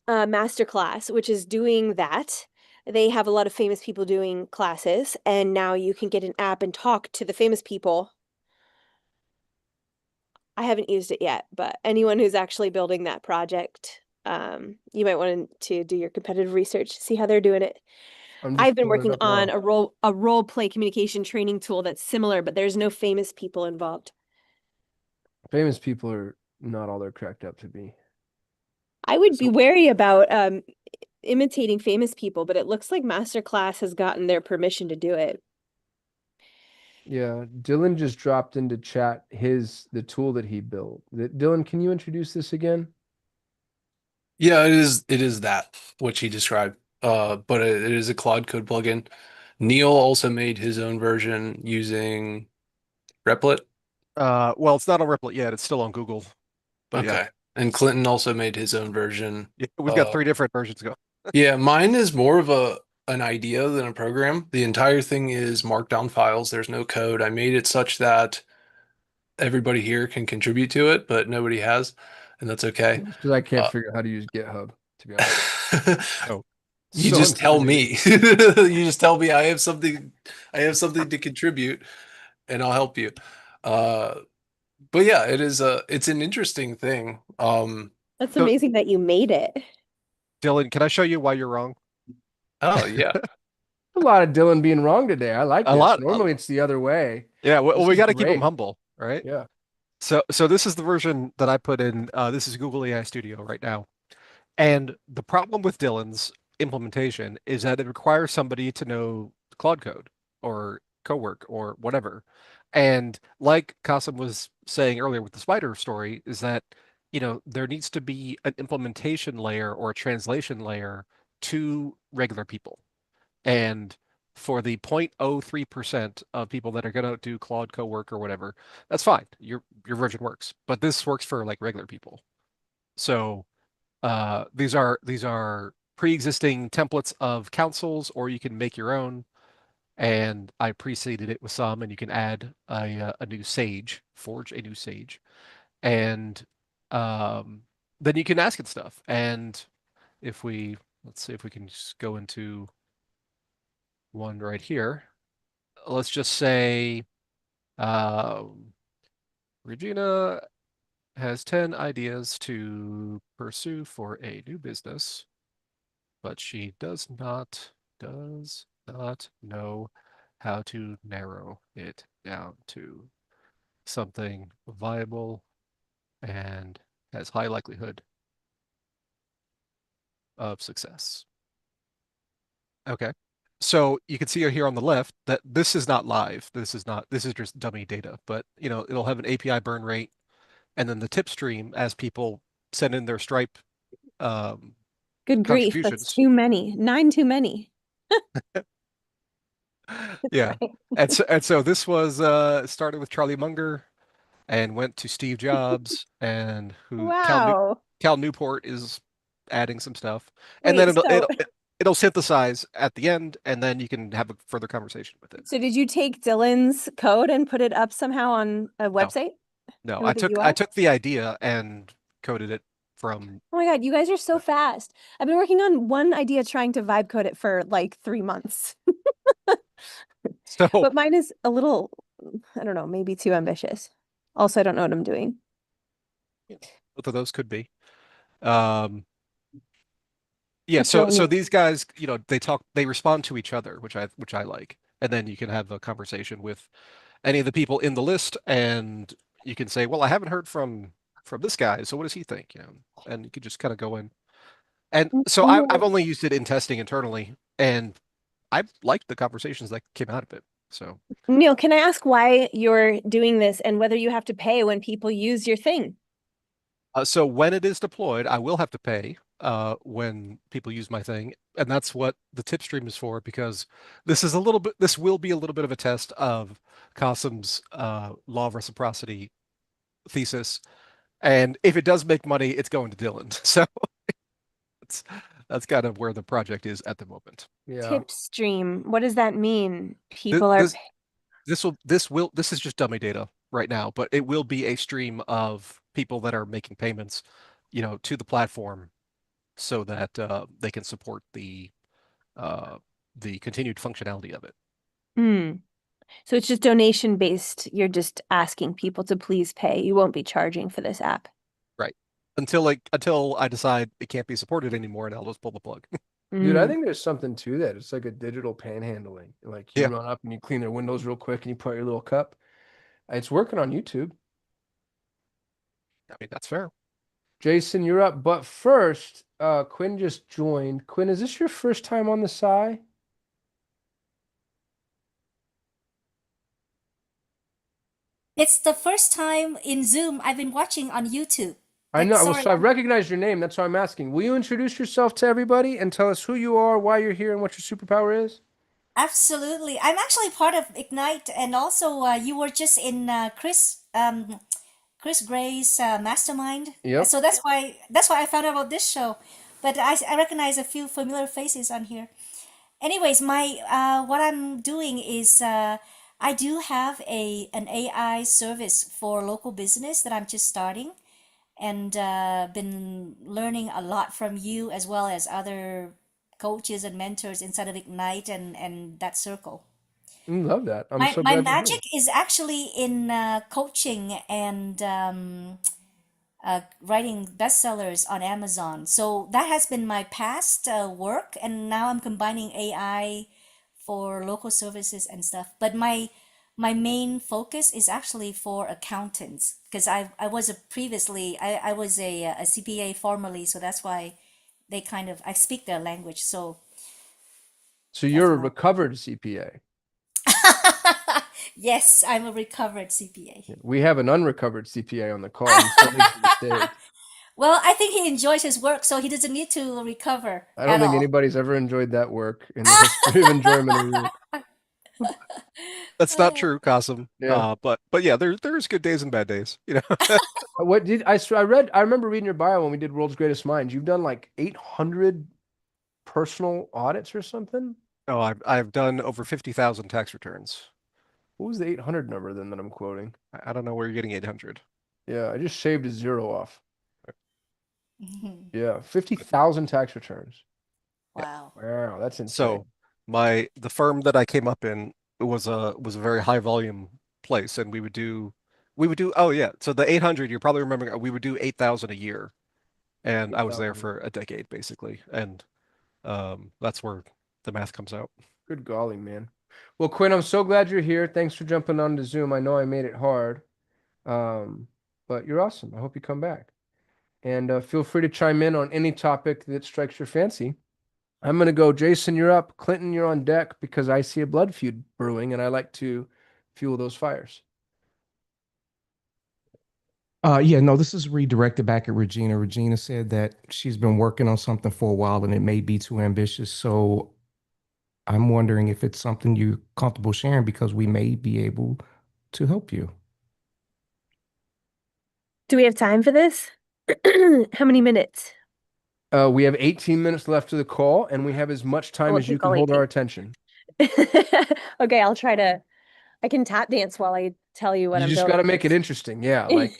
masterclass, which is doing that. They have a lot of famous people doing classes, and now you can get an app and talk to the famous people. I haven't used it yet, but anyone who's actually building that project, you might want to do your competitive research, see how they're doing it. I'm I've just been pulling it working up on now. a role play communication training tool that's similar, but there's no famous people involved. Famous people are not all they're cracked up to be. I would be So wary about imitating famous people, but it looks like Masterclass has gotten their permission to do it. Yeah, Dylan just dropped into chat the tool that he built. Dylan, can you introduce this again? Yeah, it is that which he described. But it is a Claude Code plugin. Neil also made his own version using Replit. well, it's not on Replit yet. It's still on Google. But yeah, Okay. And Clinton also made his own version. yeah, we've got Uh, 3 different versions going. yeah, mine is more of an idea than a program. The entire thing is markdown files. There's no code. I made it such that everybody here can contribute to it, but nobody has, and that's okay. Just because I can't Uh, figure out how to use GitHub, to be honest. Oh, you So just tell intimidating. me. You just tell me I have something to contribute, and I'll help you. Uh, but yeah, it's an interesting thing. That's so amazing that you made it. Dylan, can I show you why you're wrong? Oh yeah. A lot of Dylan being wrong today. I like A this. lot. Normally it's the other way. Yeah, well, This we is got to keep them great. humble, right? Yeah. So this is the version that I put in. This is Google AI Studio right now. And the problem with Dylan's implementation is that it requires somebody to know Claude Code or Cowork or whatever. And like Kasim was saying earlier with the spider story, is that, there needs to be an implementation layer or a translation layer to regular people. And for the 0.03% of people that are going to do Claude Cowork or whatever, that's fine. Your version works. But this works for like regular people. So these are pre-existing templates of councils, or you can make your own. And I preceded it with some, and you can add a new sage, forge a new sage, and um, then you can ask it stuff. And if we let's see if we can just go into one right here. Let's just say Regina has 10 ideas to pursue for a new business, but she does not know how to narrow it down to something viable and has high likelihood of success. Okay. So you can see here on the left that this is not live. This is just dummy data, but it'll have an API burn rate and then the tip stream as people send in their Stripe Good grief, that's contributions. too many. 9 too many. Yeah. Right. And so this was started with Charlie Munger and went to Steve Jobs and who Wow. Cal Newport is adding some stuff. And then Wait, it'll synthesize at the end and then you can have a further conversation with it. so did you take Dylan's code and put it up somehow on a No. website No, I with a took UI? the idea and coded it from Oh my God, you guys are so fast. I've been working on one idea trying to vibe code it for like 3 months. so But mine is a little, I don't know, maybe too ambitious. Also, I don't know what I'm doing. both of those could be. Um, yeah, That's so really neat. these guys, they respond to each other, which I like. And then you can have a conversation with any of the people in the list and you can say, "Well, I haven't heard from this guy, so what does he think?" And you could just kind of go in. And so I've Neil, only used it in testing internally and I've liked the conversations that came out of it. So Neil, can I ask why you're doing this and whether you have to pay when people use your thing? So when it is deployed, I will have to pay when people use my thing, and that's what the tip stream is for. Because this will be a little bit of a test of Qasim's law of reciprocity thesis, and if it does make money, it's going to Dylan. So that's that's kind of where the project is at the moment. Yeah. Tip stream. What does that mean? This People are this this is just dummy data right now, but it will be a stream of people that are making payments, to the platform so that they can support uh, the continued functionality of it. Hmm. So it's just donation based. You're just asking people to please pay. You won't be charging for this app. Right. Until I decide it can't be supported anymore, and I'll just pull the plug. Dude, I Mm. think there's something to that. It's like a digital panhandling. Like you Yeah, run up and you clean their windows real quick and you put your little cup. It's working on YouTube. I mean that's fair. Jason, you're up. But first, Quinn just joined. Quinn, is this your first time on the Sigh? It's the first time in Zoom I've been watching on YouTube. I But know. Well, sorry, so I recognized your name. That's why I'm asking. Will you introduce yourself to everybody and tell us who you are, why you're here, and what your superpower is? absolutely. I'm actually part of Ignite, and also you were just in Chris Gray's mastermind. Yep. So that's why I found out about this show. But I recognize a few familiar faces on here. Anyways, my what I'm doing is I do have an AI service for local business that I'm just starting, and been learning a lot from you as well as other coaches and mentors inside of Ignite and that circle. Love that. I'm My so my glad you're here. magic is actually in coaching and writing bestsellers on Amazon. So that has been my past work, and now I'm combining AI for local services and stuff. But my main focus is actually for accountants because I was I was a CPA formerly, so that's why they kind of I speak their language. So So that's you're a my recovered CPA. yes, I'm a recovered CPA. We have an unrecovered CPA on the call. He's so late to the stage. Well, I think he enjoys his work, so he doesn't need to recover I don't at think all. anybody's ever enjoyed that work in the history of enjoyment of work. That's not true, Qasim. Yeah. But yeah, there's good days and bad days. What did I, so I read, I remember reading your bio when we did World's Greatest Minds. You've done like 800 personal audits or something? Oh, I've done over 50,000 tax returns. What was the 800 number then that I'm quoting? I don't know where you're getting 800. Yeah, I just shaved a zero off. Mhm. Yeah, 50,000 tax returns. Wow. Wow, that's insane. So the firm that I came up in was a very high volume place, and we would do oh yeah, so the 800 you're probably remembering we would do 8,000 a year, and I was there 8,000. for a decade basically, and that's where the math comes out. Good golly, man. Well, Quinn, I'm so glad you're here. Thanks for jumping on to Zoom. I know I made it hard, um, but you're awesome. I hope you come back. And feel free to chime in on any topic that strikes your fancy. I'm going to go. Jason, you're up. Clinton, you're on deck because I see a blood feud brewing and I like to fuel those fires. Yeah, no, this is redirected back at Regina. Regina said that she's been working on something for a while and it may be too ambitious. So I'm wondering if it's something you're comfortable sharing because we may be able to help you. Do we have time for this? How many minutes? We have 18 minutes left to the call and we have as much time We'll as you take can all hold our 18. attention. Okay, I can tap dance while I tell you what You I'm just got to make it interesting. Yeah. Like,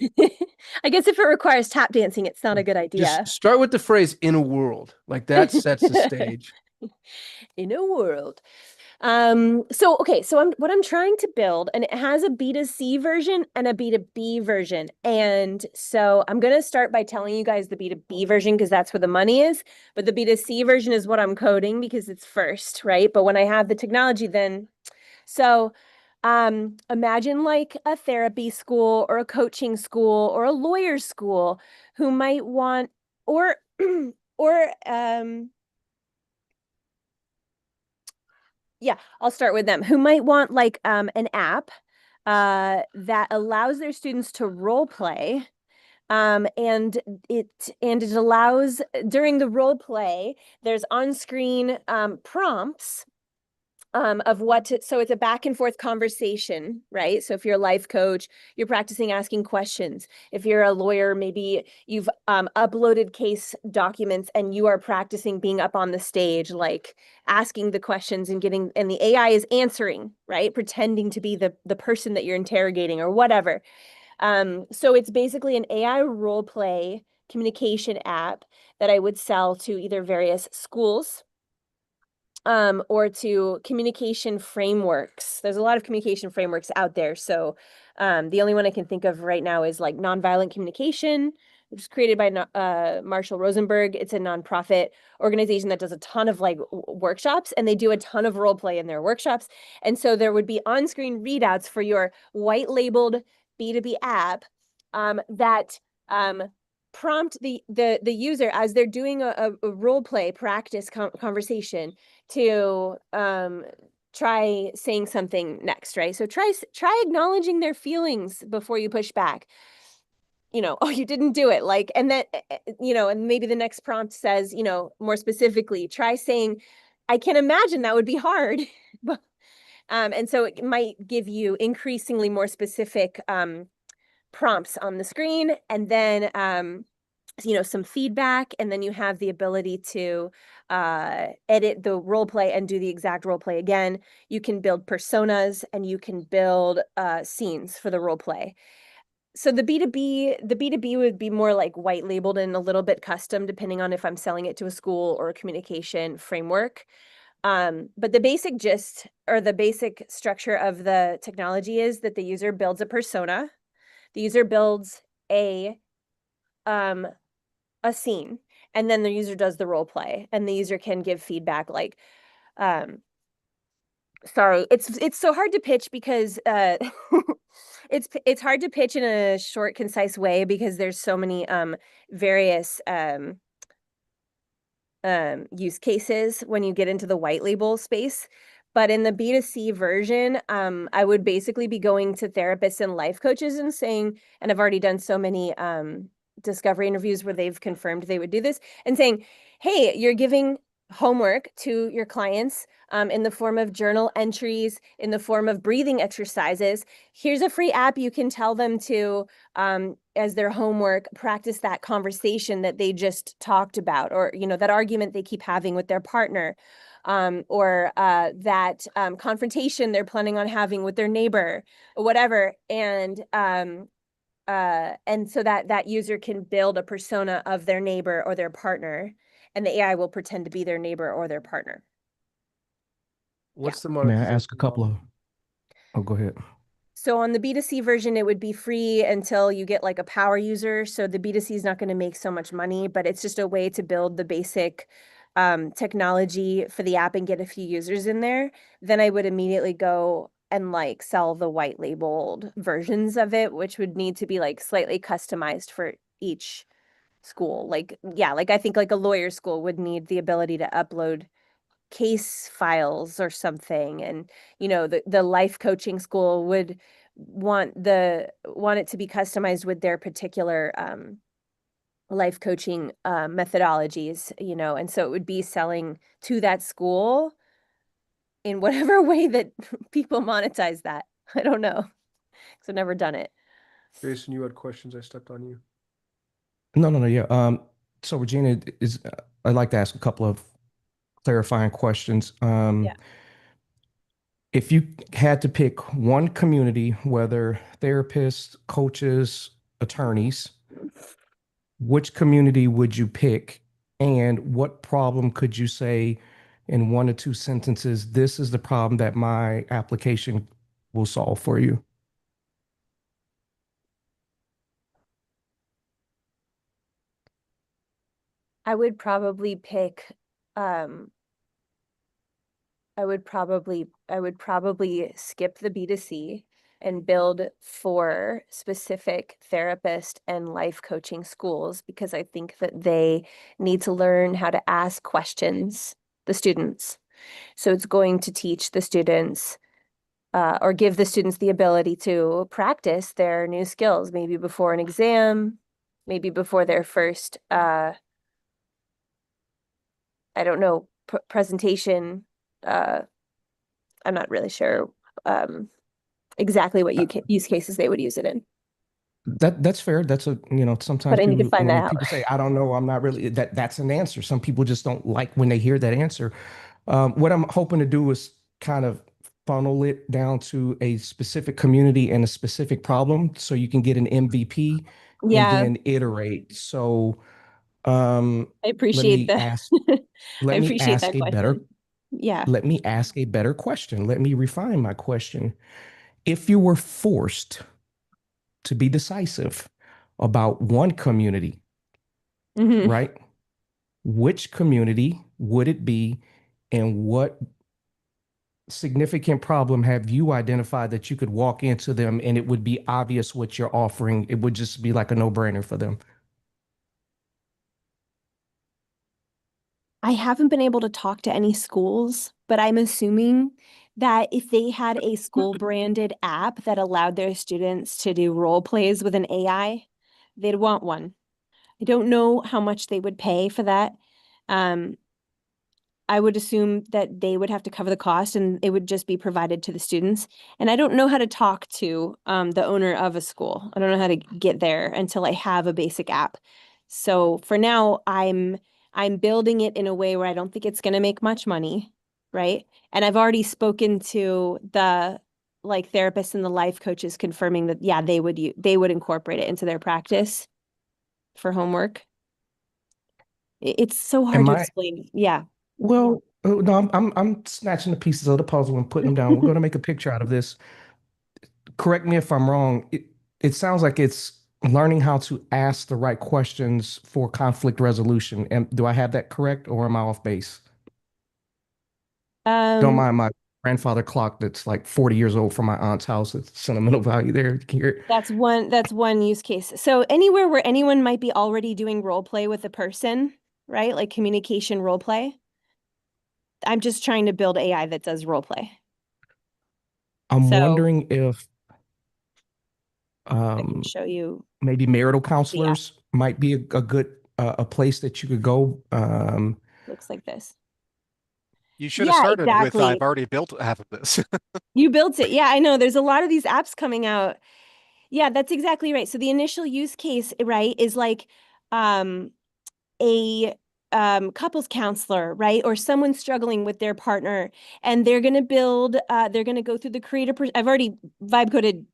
I guess if it requires tap dancing, it's not a good idea. just start with the phrase in a world. Like that sets the stage. In a world. Okay, so what I'm trying to build, and it has a B2C version and a B2B version. And so I'm going to start by telling you guys the B2B version because that's where the money is. But the B2C version is what I'm coding because it's first, right? But when I have the technology, then so imagine like a therapy school or a coaching school or a lawyer school who might want or or yeah, I'll start with them who might want like an app that allows their students to role play. And it allows during the role play, there's on-screen prompts of so it's a back and forth conversation, right? So if you're a life coach, you're practicing asking questions. If you're a lawyer, maybe you've uploaded case documents and you are practicing being up on the stage, like asking the questions and the AI is answering, right? Pretending to be the person that you're interrogating or whatever. So it's basically an AI role play communication app that I would sell to either various schools or to communication frameworks. There's a lot of communication frameworks out there. So the only one I can think of right now is like nonviolent communication, which is created by Marshall Rosenberg. It's a nonprofit organization that does a ton of like workshops, and they do a ton of role play in their workshops. And so there would be on-screen readouts for your white labeled B2B app that prompt the user as they're doing a role play practice conversation to try saying something next, right? So try acknowledging their feelings before you push back. Oh, you didn't do it. Like, and then, and maybe the next prompt says, more specifically, try saying, I can imagine that would be hard. And so it might give you increasingly more specific prompts on the screen, and then some feedback, and then you have the ability to edit the role play and do the exact role play again. You can build personas and you can build scenes for the role play. So the B2B would be more like white labeled and a little bit custom depending on if I'm selling it to a school or a communication framework. But the basic gist or the basic structure of the technology is that the user builds a persona. The user builds a scene, and then the user does the role play, and the user can give feedback like sorry, it's so hard to pitch because it's hard to pitch in a short, concise way because there's so many various use cases when you get into the white label space. But in the B2C version, I would basically be going to therapists and life coaches and saying, and I've already done so many discovery interviews where they've confirmed they would do this, and saying, hey, you're giving homework to your clients in the form of journal entries, in the form of breathing exercises. Here's a free app you can tell them to, as their homework, practice that conversation that they just talked about, or that argument they keep having with their partner, or that confrontation they're planning on having with their neighbor, or whatever. And so that user can build a persona of their neighbor or their partner, and the AI will pretend to be their neighbor or their partner. What's the May I monetization ask a couple model? of? Oh, go ahead. So on the B2C version, it would be free until you get like a power user. So the B2C is not going to make so much money, but it's just a way to build the basic technology for the app and get a few users in there. Then I would immediately go and like sell the white labeled versions of it, which would need to be like slightly customized for each school. Like, yeah, like I think like a lawyer school would need the ability to upload case files or something, and the life coaching school would want it to be customized with their particular life coaching methodologies, and so it would be selling to that school in whatever way that people monetize that. I don't know, because I've never done it. Jason, you had questions. I stepped on you. No. Yeah. So Regina, I'd like to ask a couple of clarifying questions. Yeah. If you had to pick one community, whether therapists, coaches, attorneys, which community would you pick? And what problem could you say in 1 or 2 sentences, this is the problem that my application will solve for you? I would probably pick I would probably skip the B2C and build for specific therapist and life coaching schools, because I think that they need to learn how to ask questions, the students. So it's going to teach the students or give the students the ability to practice their new skills, maybe before an exam, maybe before their first, I don't know, presentation. I'm not really sure exactly what Uh, use cases they would use it in, that's fair. That's but sometimes I need to people, find that when out. people say, I don't know, I'm not really, that's an answer. Some people just don't like when they hear that answer. What I'm hoping to do is kind of funnel it down to a specific community and a specific problem so you can get an MVP and Yeah, then iterate. So um, I let appreciate me the ask, I let me appreciate ask that a better, question. Yeah. let me ask a better question. Let me refine my question. If you were forced to be decisive about one community, Hmm. right? Which community would it be, and what significant problem have you identified that you could walk into them and it would be obvious what you're offering? It would just be like a no-brainer for them. I haven't been able to talk to any schools, but I'm assuming that if they had a school branded app that allowed their students to do role plays with an AI, they'd want one. I don't know how much they would pay for that. Um, I would assume that they would have to cover the cost and it would just be provided to the students. And I don't know how to talk to the owner of a school. I don't know how to get there until I have a basic app. So for now, I'm building it in a way where I don't think it's going to make much money, right? And I've already spoken to the like therapists and the life coaches confirming that yeah, they would incorporate it into their practice for homework. It's so hard Am to I, explain. Yeah. well, no, I'm snatching the pieces of the puzzle and putting them down. We're going to make a picture out of this. Correct me if I'm wrong. It sounds like it's learning how to ask the right questions for conflict resolution. And do I have that correct, or am I off base? Don't Um, mind my grandfather clock that's like 40 years old from my aunt's house. It's sentimental value there. You can hear it. That's one use case. So anywhere where anyone might be already doing role play with a person, right? Like communication role play. I'm just trying to build AI that does role play. I'm So wondering if I can um, show you maybe marital the app. counselors might be a good a place that you could go. Looks like this. You should have Yeah, started with I've exactly. already built half of this. You built it. Yeah, I know. There's a lot of these apps coming out. Yeah, that's exactly right. So the initial use case, right, is like um a couples counselor, right? Or someone struggling with their partner, and they're going to go through the creative. I've already vibe coded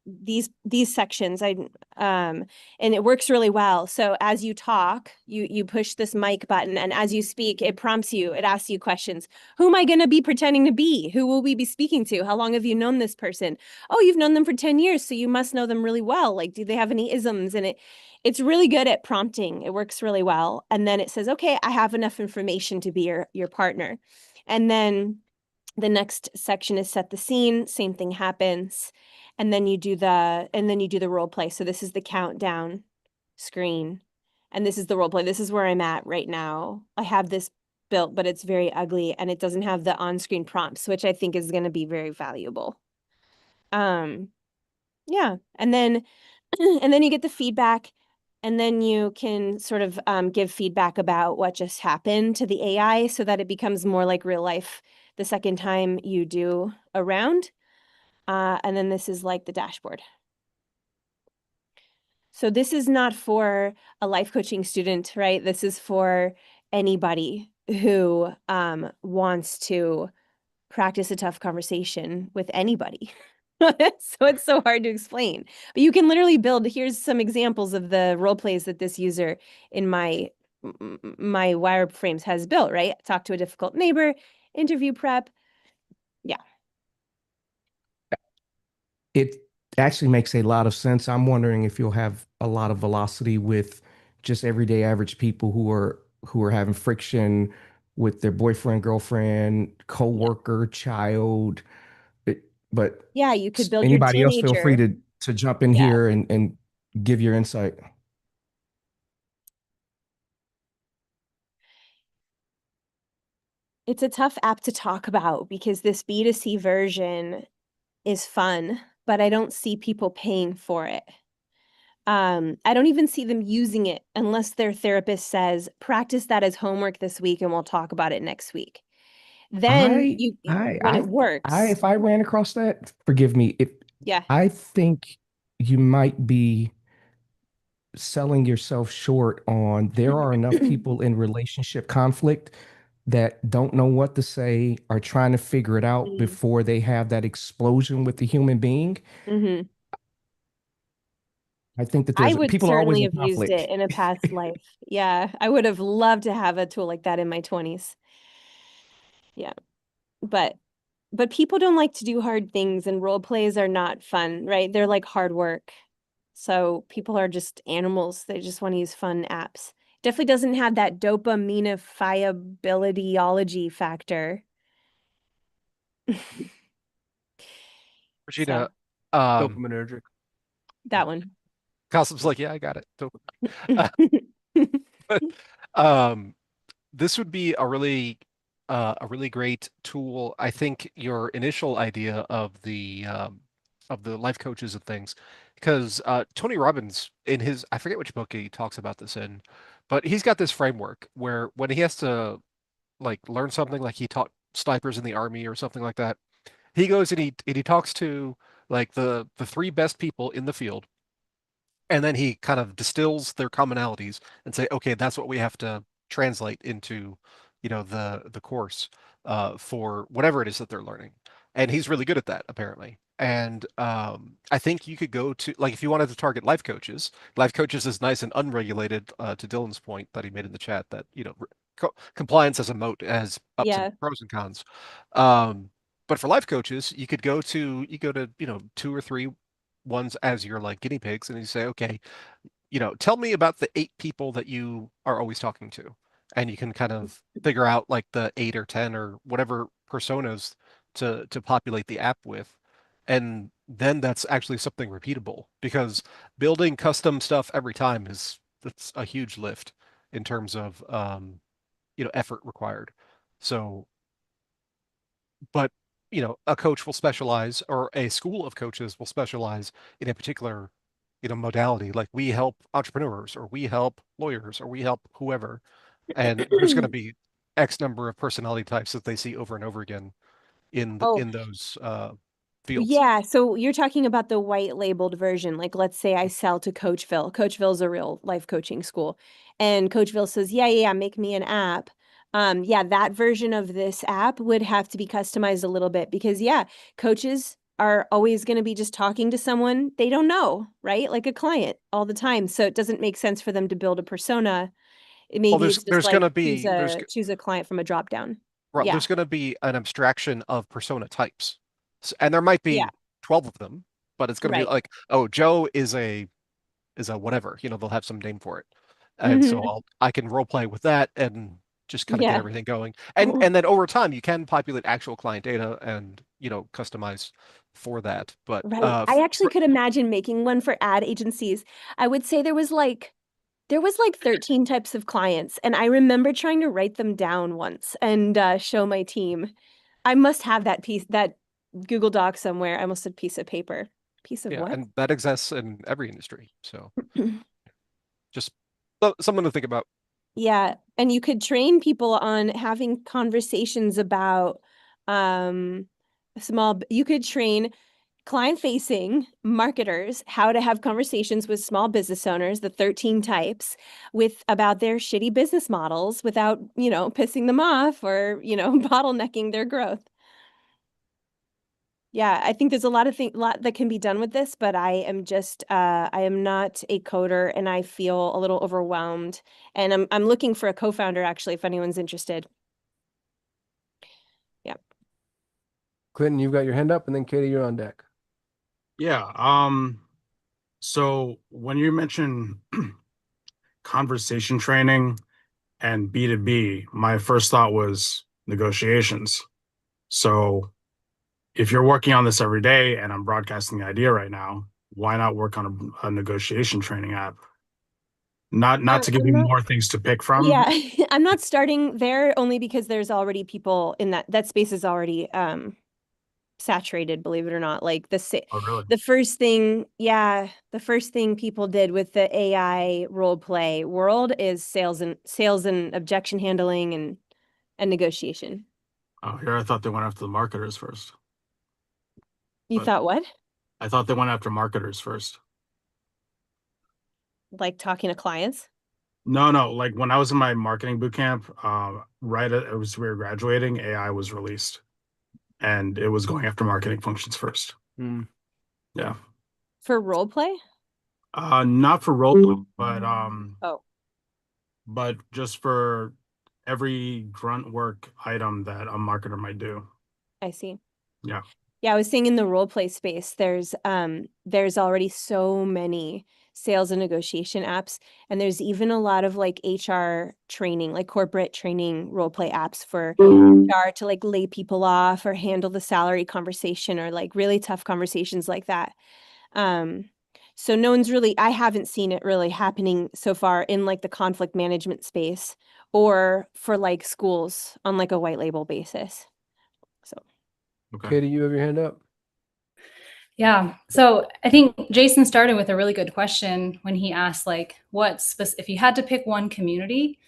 these sections. And it works really well. So as you talk, you push this mic button, and as you speak, it prompts you, it asks you questions. Who am I going to be pretending to be? Who will we be speaking to? How long have you known this person? Oh, you've known them for 10 years, so you must know them really well. Like, do they have any isms? And it's really good at prompting. It works really well. And then it says, okay, I have enough information to be your partner. And then the next section is set the scene. Same thing happens. And then you do the role play. So this is the countdown screen. And this is the role play. This is where I'm at right now. I have this built, but it's very ugly and it doesn't have the on-screen prompts, which I think is going to be very valuable. Yeah. And then you get the feedback, and then you can sort of give feedback about what just happened to the AI so that it becomes more like real life the second time you do a round. And then this is like the dashboard. So this is not for a life coaching student, right? This is for anybody who wants to practice a tough conversation with anybody. So it's so hard to explain. But you can literally build, here's some examples of the role plays that this user in my wireframes has built, right? Talk to a difficult neighbor, interview prep. Yeah. It actually makes a lot of sense. I'm wondering if you'll have a lot of velocity with just everyday average people who are having friction with their boyfriend, girlfriend, coworker, child. But Yeah, you could build your anybody else feel free teenager. to jump in Yeah. here and give your insight. It's a tough app to talk about because this B2C version is fun, but I don't see people paying for it. I don't even see them using it unless their therapist says, practice that as homework this week and we'll talk about it next week. Then when it works. If I ran across that, forgive me. Yeah. I think you might be selling yourself short on there are enough people in relationship conflict that don't know what to say, are trying to figure it out before they have that explosion with the human being. Mm-hmm. I think that I would people are always certainly in have used conflict. it in a past life. Yeah, I would have loved to have a tool like that in my 20s. Yeah. But people don't like to do hard things, and role plays are not fun, right? They're like hard work. So people are just animals. They just want to use fun apps. Definitely doesn't have that dopaminifiability factor. Regina, So, Dopaminergic. that one. Cosm's like, yeah, I got it. But, um, this would be a really great tool. I think your initial idea of the life coaches and things, because Tony Robbins in his, I forget which book he talks about this in, but he's got this framework where when he has to like learn something, like he taught snipers in the army or something like that, he goes and he talks to like the three best people in the field, and then he kind of distills their commonalities and say, okay, that's what we have to translate into, you know, the course for whatever it is that they're learning. And he's really good at that, apparently. And I think you could go to, like, if you wanted to target life coaches is nice and unregulated, to Dylan's point that he made in the chat that, you know, compliance as a moat has ups and Yeah. pros and cons. But for life coaches, you go to, you know, two or three ones as your like guinea pigs, and you say, okay, you know, tell me about the 8 people that you are always talking to, and you can kind of figure out like the 8 or 10 or whatever personas to populate the app with, and then that's actually something repeatable, because building custom stuff every time that's a huge lift in terms of you know, effort required. So, but you know, a coach will specialize, or a school of coaches will specialize in a particular, you know, modality. Like we help entrepreneurs, or we help lawyers, or we help whoever, and there's going to be X number of personality types that they see over and over again Oh, in those fields. yeah. So you're talking about the white labeled version. Like, let's say I sell to Coachville. Coachville's a real life coaching school. And Coachville says, yeah, make me an app. Yeah, that version of this app would have to be customized a little bit because, yeah, coaches are always going to be just talking to someone they don't know, right? Like a client all the time. So it doesn't make sense for them to build a persona. Maybe it's just there's like going to be choose a client from a drop down. right, Yeah. there's going to be an abstraction of persona types. And there might Yeah. be 12 of them, but it's going to be Right. like, oh, Joe is a whatever, they'll have some name for it. And Mhm. so I can role play with that and just kind of get Yeah. everything going. And then over time you can populate actual client data and, customize for that. But Right. I actually could imagine making one for ad agencies. I would say there was like 13 types of clients, and I remember trying to write them down once and show my team. I must have that Google Doc somewhere. I almost said piece of paper. Piece of yeah, what? and that exists in every industry. So just someone to think about. Yeah, and you could train people on having conversations about you could train client-facing marketers how to have conversations with small business owners, the 13 types, with about their shitty business models without, pissing them off or, bottlenecking their growth. Yeah, I think there's a lot that can be done with this, but I am not a coder and I feel a little overwhelmed. And I'm looking for a co-founder actually, if anyone's interested. Yeah. Clinton, you've got your hand up, and then Katie, you're on deck. Yeah. So when you mention conversation training and B2B, my first thought was negotiations. So if you're working on this every day and I'm broadcasting the idea right now, why not work on a negotiation training app? Not to give I'm you not, more things to pick from. yeah, I'm not starting there only because there's already people in that space is already saturated, believe it or not. Like Oh, really? the first thing people did with the AI role play world is sales and objection handling and negotiation. Oh, here I thought they went after the marketers first. You But thought what? I thought they went after marketers first. Like talking to clients? No, no. Like when I was in my marketing boot camp, right as we were graduating, AI was released, and it was going after marketing functions first. Hmm. Yeah. For role play? Not for role, Oh, but just for every grunt work item that a marketer might do. I see. Yeah. Yeah, I was saying in the role play space, there's already so many sales and negotiation apps, and there's even a lot of like HR training, like corporate training role play apps for HR to like lay people off or handle the salary conversation or like really tough conversations like that. Um, so I haven't seen it really happening so far in like the conflict management space or for like schools on like a white label basis. So. Okay. Katie, you have your hand up. Yeah. So I think Jason started with a really good question when he asked, like, if you had to pick one community,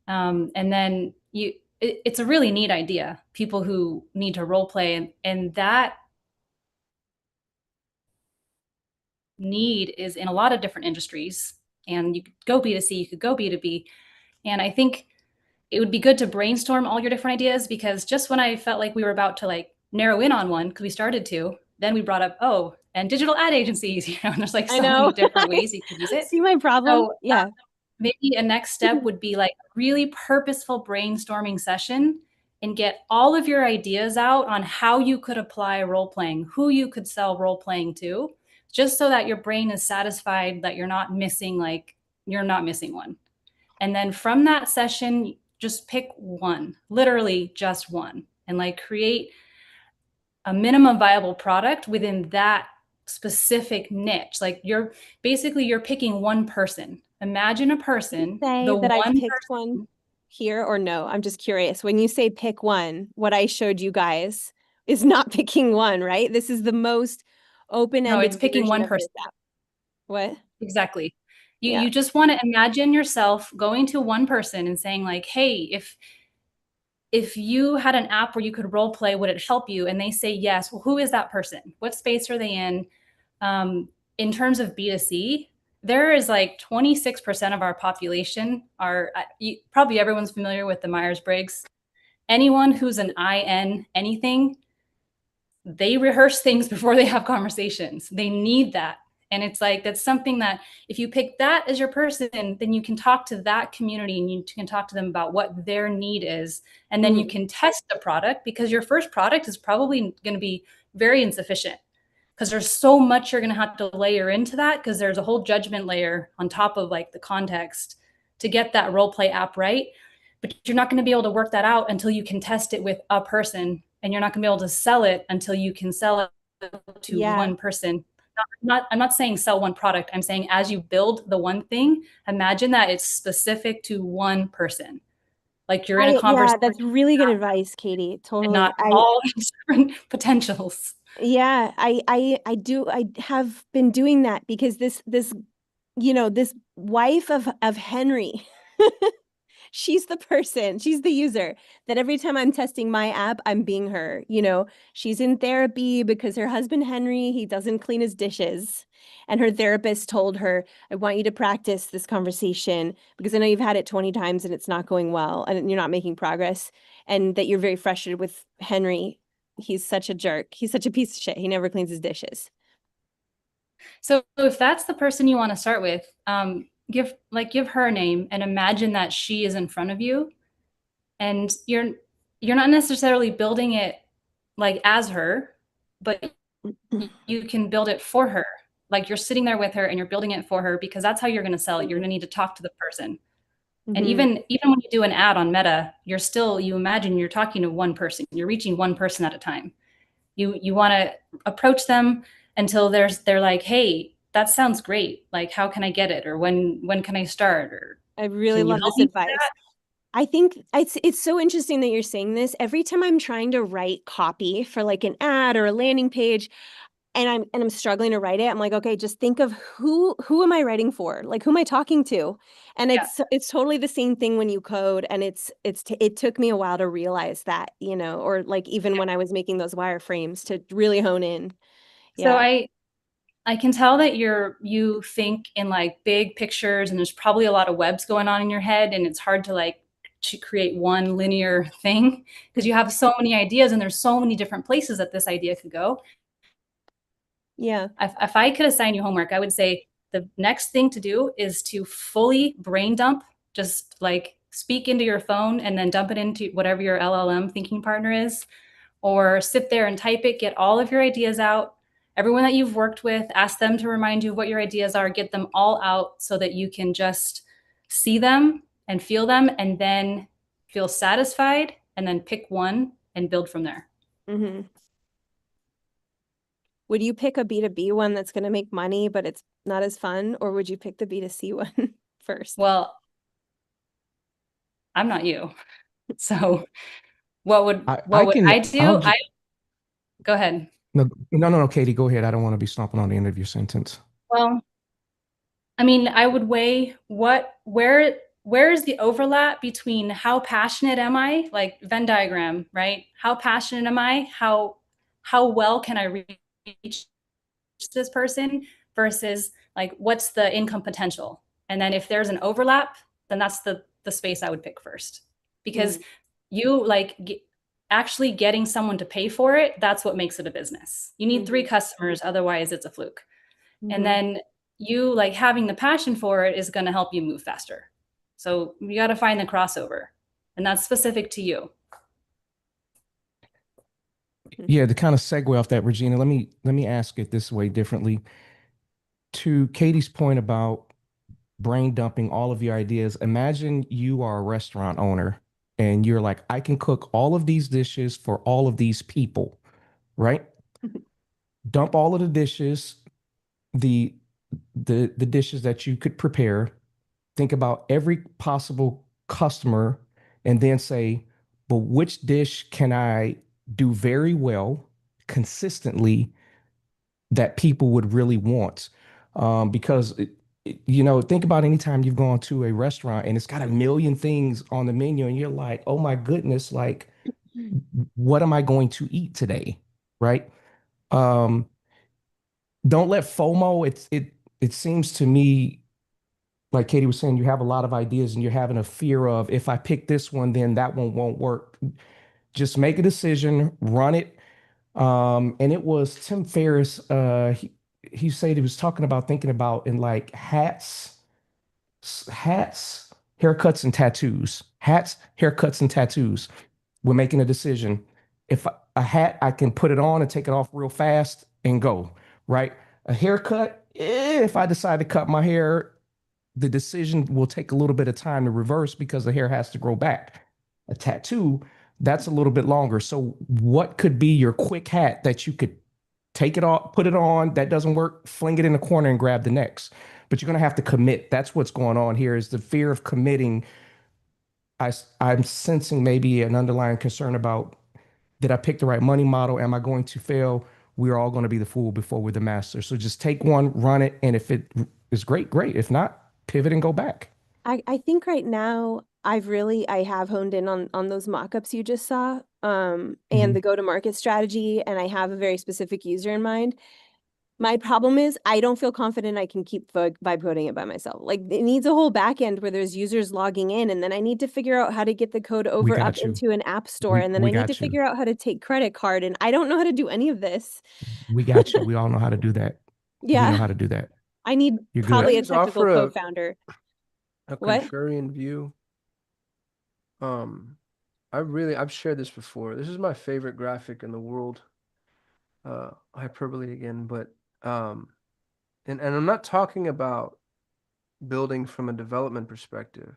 and then it's a really neat idea. People who need to role play, and that need is in a lot of different industries. And you could go B2C, you could go B2B. And I think it would be good to brainstorm all your different ideas, because just when I felt like we were about to like narrow in on one, because we started to, then we brought up, oh, and digital ad agencies, and there's like I so many know. different ways you could use it. See my problem? So Yeah. maybe a next step would be like a really purposeful brainstorming session and get all of your ideas out on how you could apply role playing, who you could sell role playing to, just so that your brain is satisfied that you're not missing one. And then from that session, just pick one, literally just one, and like create a minimum viable product within that specific niche. Like you're picking one person. Imagine a person, Say the that I've one picked one person. here or no? I'm just curious. When you say pick one, what I showed you guys is not picking one, right? This is the most No, it's open-ended picking version one of person. this app. What? Exactly. Yeah. You just want to imagine yourself going to one person and saying like, hey, if you had an app where you could role play, would it help you? And they say yes. Well, who is that person? What space are they in? In terms of B2C, there is like 26% of our population probably everyone's familiar with the Myers-Briggs. Anyone who's an IN anything they rehearse things before they have conversations. They need that. And it's like, that's something that if you pick that as your person, then you can talk to that community and you can talk to them about what their need is. And then you can test the product, because your first product is probably going to be very insufficient, because there's so much you're going to have to layer into that, because there's a whole judgment layer on top of like the context to get that role play app right. But you're not going to be able to work that out until you can test it with a person, and you're not going to be able to sell it until you can sell it to one person. I'm not saying sell one product. I'm saying as you build the one thing, imagine that it's specific to one person. Like you're in a Yeah, conversation, that's really good advice, Katie. and Totally. not all different potentials. Yeah, I have been doing that because this this wife of Henry, she's the person, she's the user that every time I'm testing my app, I'm being her. She's in therapy because her husband Henry, he doesn't clean his dishes. And her therapist told her, I want you to practice this conversation because I know you've had it 20 times and it's not going well and you're not making progress, and that you're very frustrated with Henry. He's such a jerk. He's such a piece of shit. He never cleans his dishes. So if that's the person you want to start with, give her a name and imagine that she is in front of you, and you're not necessarily building it like as her, but you can build it for her. Like you're sitting there with her and you're building it for her, because that's how you're going to sell it. You're going to need to talk to the person. And even when you do an ad on Meta, you imagine you're talking to one person. You're reaching one person at a time. You want to approach them until they're like, hey, that sounds great. Like, how can I get it? Or when can I start? Or I really can you love help this me with advice. that? I think it's so interesting that you're saying this. Every time I'm trying to write copy for like an ad or a landing page, and I'm struggling to write it, I'm like, okay, just think of who am I writing for? Like, who am I talking to? And Yeah. it's totally the same thing when you code, and it took me a while to realize that, or like even when I was making those wireframes to really hone in. So Yeah. I can tell that you think in like big pictures, and there's probably a lot of webs going on in your head, and it's hard to like to create one linear thing because you have so many ideas and there's so many different places that this idea could go. Yeah. If I could assign you homework, I would say the next thing to do is to fully brain dump, just like speak into your phone and then dump it into whatever your LLM thinking partner is, or sit there and type it, get all of your ideas out. Everyone that you've worked with, ask them to remind you of what your ideas are, get them all out so that you can just see them and feel them, and then feel satisfied, and then pick one and build from there. Mm-hmm. Would you pick a B2B one that's going to make money, but it's not as fun? Or would you pick the B2C one first? Well, I'm not you. So what would I do? Go ahead. No, Katie, go ahead. I don't want to be stomping on the end of your sentence. Well, I mean, I would weigh where is the overlap between how passionate am I, like Venn diagram, right? How passionate am I? How well can I reach this person versus like what's the income potential? And then if there's an overlap, then that's the space I would pick first, because you like actually getting someone to pay for it, that's what makes it a business. You need 3 customers, otherwise it's a fluke. And then you like having the passion for it is going to help you move faster. So you got to find the crossover, and that's specific to you. Yeah, to kind of segue off that, Regina, let me ask it this way differently. To Katie's point about brain dumping all of your ideas, imagine you are a restaurant owner and you're like, I can cook all of these dishes for all of these people, right? Dump all of the dishes, the the dishes that you could prepare, think about every possible customer, and then say, but which dish can I do very well consistently that people would really want? Because think about any time you've gone to a restaurant and it's got a million things on the menu and you're like, oh my goodness, like what am I going to eat today? Right? Um, don't let FOMO, it seems to me, like Katie was saying, you have a lot of ideas and you're having a fear of, if I pick this one, then that one won't work. Just make a decision, run it, And it was Tim Ferriss. He said he was talking about thinking about in like hats, haircuts, and tattoos. Hats, haircuts, and tattoos. We're making a decision. If a hat, I can put it on and take it off real fast and go, right? A haircut, if I decide to cut my hair, the decision will take a little bit of time to reverse because the hair has to grow back. A tattoo, that's a little bit longer. So, what could be your quick hat that you could take it off, put it on, that doesn't work, fling it in the corner and grab the next? But you're going to have to commit. That's what's going on here is the fear of committing. I'm sensing maybe an underlying concern about did I pick the right money model? Am I going to fail? We're all going to be the fool before we're the master. So just take one, run it, and if it is great, great. If not, pivot and go back. I think right now I have honed in on those mock-ups you just saw, and Mhm. the go-to-market strategy, and I have a very specific user in mind. My problem is I don't feel confident I can keep vibe coding it by myself. Like it needs a whole back end where there's users logging in, and then I need to figure out how to get the code We over up got you. into an app store, We and then we I need to got you. figure out how to take credit card, and I don't know how to do any of this. We got you. We all know how to do that. We know Yeah, how to do that. I need You're Can I probably good. a just technical offer co-founder. a What? contrarian view? Um, I've shared this before. This is my favorite graphic in the world. Hyperbole again, but um, and I'm not talking about building from a development perspective.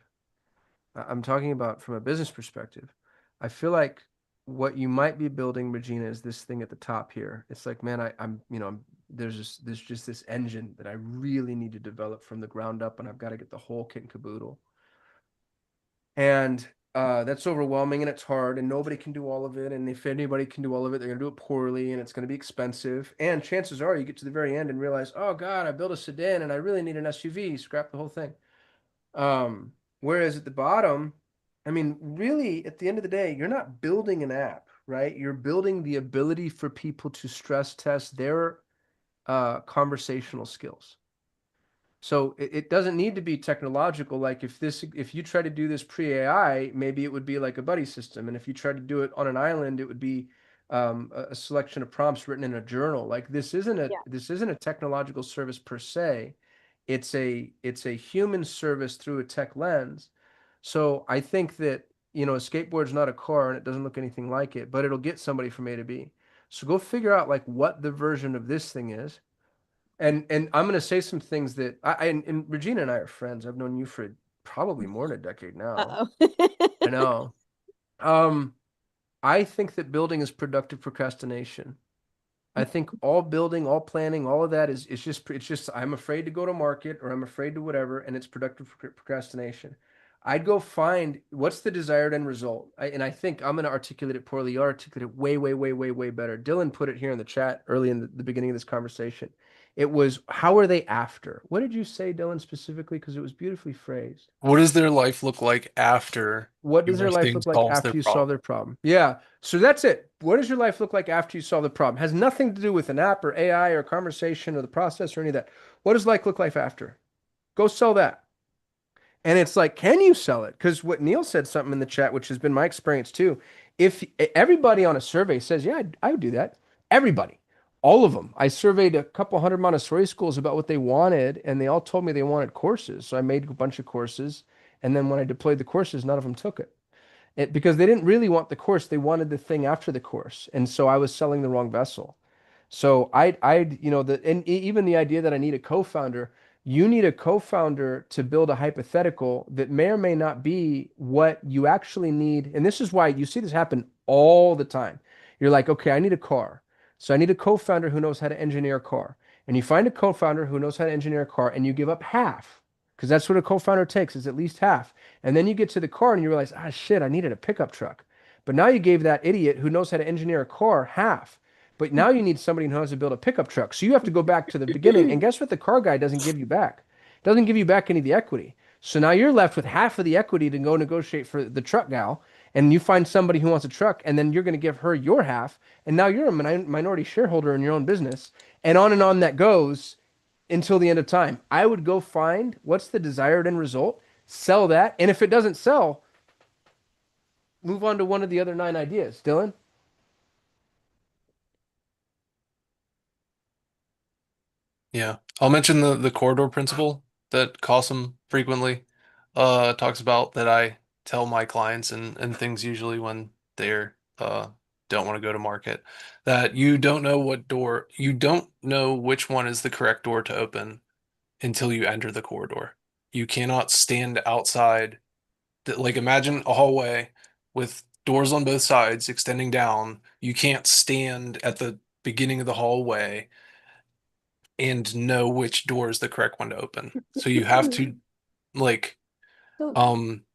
I'm talking about from a business perspective. I feel like what you might be building, Regina, is this thing at the top here. It's like, man, there's just this engine that I really need to develop from the ground up, and I've got to get the whole kit and caboodle. And that's overwhelming and it's hard, and nobody can do all of it. And if anybody can do all of it, they're going to do it poorly, and it's going to be expensive. And chances are you get to the very end and realize, oh God, I built a sedan and I really need an SUV. Scrap the whole thing. Whereas at the bottom, I mean, really, at the end of the day, you're not building an app, right? You're building the ability for people to stress test their conversational skills. So it doesn't need to be technological. Like if you try to do this pre-AI, maybe it would be like a buddy system. And if you try to do it on an island, it would be a selection of prompts written in a journal. Like Yeah. this isn't a technological service per se. It's a human service through a tech lens. So I think that, a skateboard's not a car and it doesn't look anything like it, but it'll get somebody from A to B. So go figure out like what the version of this thing is. And I'm gonna say some things that and Regina and I are friends. I've known you for probably more than a decade now. Uh-oh. I know. Um, I think that building is productive procrastination. I think all building, all planning, all of that is it's just I'm afraid to go to market or I'm afraid to whatever, and it's productive procrastination. I'd go find what's the desired end result. And I think I'm going to articulate it poorly. You articulate it way, way, way, way, way better. Dylan put it here in the chat early in the beginning of this conversation. It was, how are they after? What did you say, Dylan, specifically? Because it was beautifully phrased. What does their life look like after What does their life everything look like solves their after you solve problem? their problem? Yeah. So that's it. What does your life look like after you solve the problem? Has nothing to do with an app or AI or conversation or the process or any of that. What does life look like after? Go sell that. And it's like, can you sell it? Because what Neil said something in the chat, which has been my experience too. If everybody on a survey says, yeah, I would do that. Everybody, all of them. I surveyed a couple hundred Montessori schools about what they wanted, and they all told me they wanted courses. So I made a bunch of courses. And then when I deployed the courses, none of them took it. Because they didn't really want the course. They wanted the thing after the course. And so I was selling the wrong vessel. So even the idea that I need a co-founder, you need a co-founder to build a hypothetical that may or may not be what you actually need. And this is why you see this happen all the time. You're like, okay, I need a car. So I need a co-founder who knows how to engineer a car. And you find a co-founder who knows how to engineer a car and you give up half because that's what a co-founder takes is at least half. And then you get to the car and you realize, ah, shit, I needed a pickup truck. But now you gave that idiot who knows how to engineer a car half. But now you need somebody who knows how to build a pickup truck. So you have to go back to the beginning. And guess what? The car guy doesn't give you back. Doesn't give you back any of the equity. So now you're left with half of the equity to go negotiate for the truck gal. And you find somebody who wants a truck, and then you're going to give her your half. And now you're a minority shareholder in your own business. And on that goes until the end of time. I would go find what's the desired end result, sell that. And if it doesn't sell, move on to one of the other 9 ideas. Dylan? Yeah. I'll mention the corridor principle that Cossum frequently talks about, that I tell my clients and things usually when they're don't want to go to market, that you don't know which one is the correct door to open until you enter the corridor. You cannot stand outside. Like, imagine a hallway with doors on both sides extending down. You can't stand at the beginning of the hallway and know which door is the correct one to open. So you have to, like, So,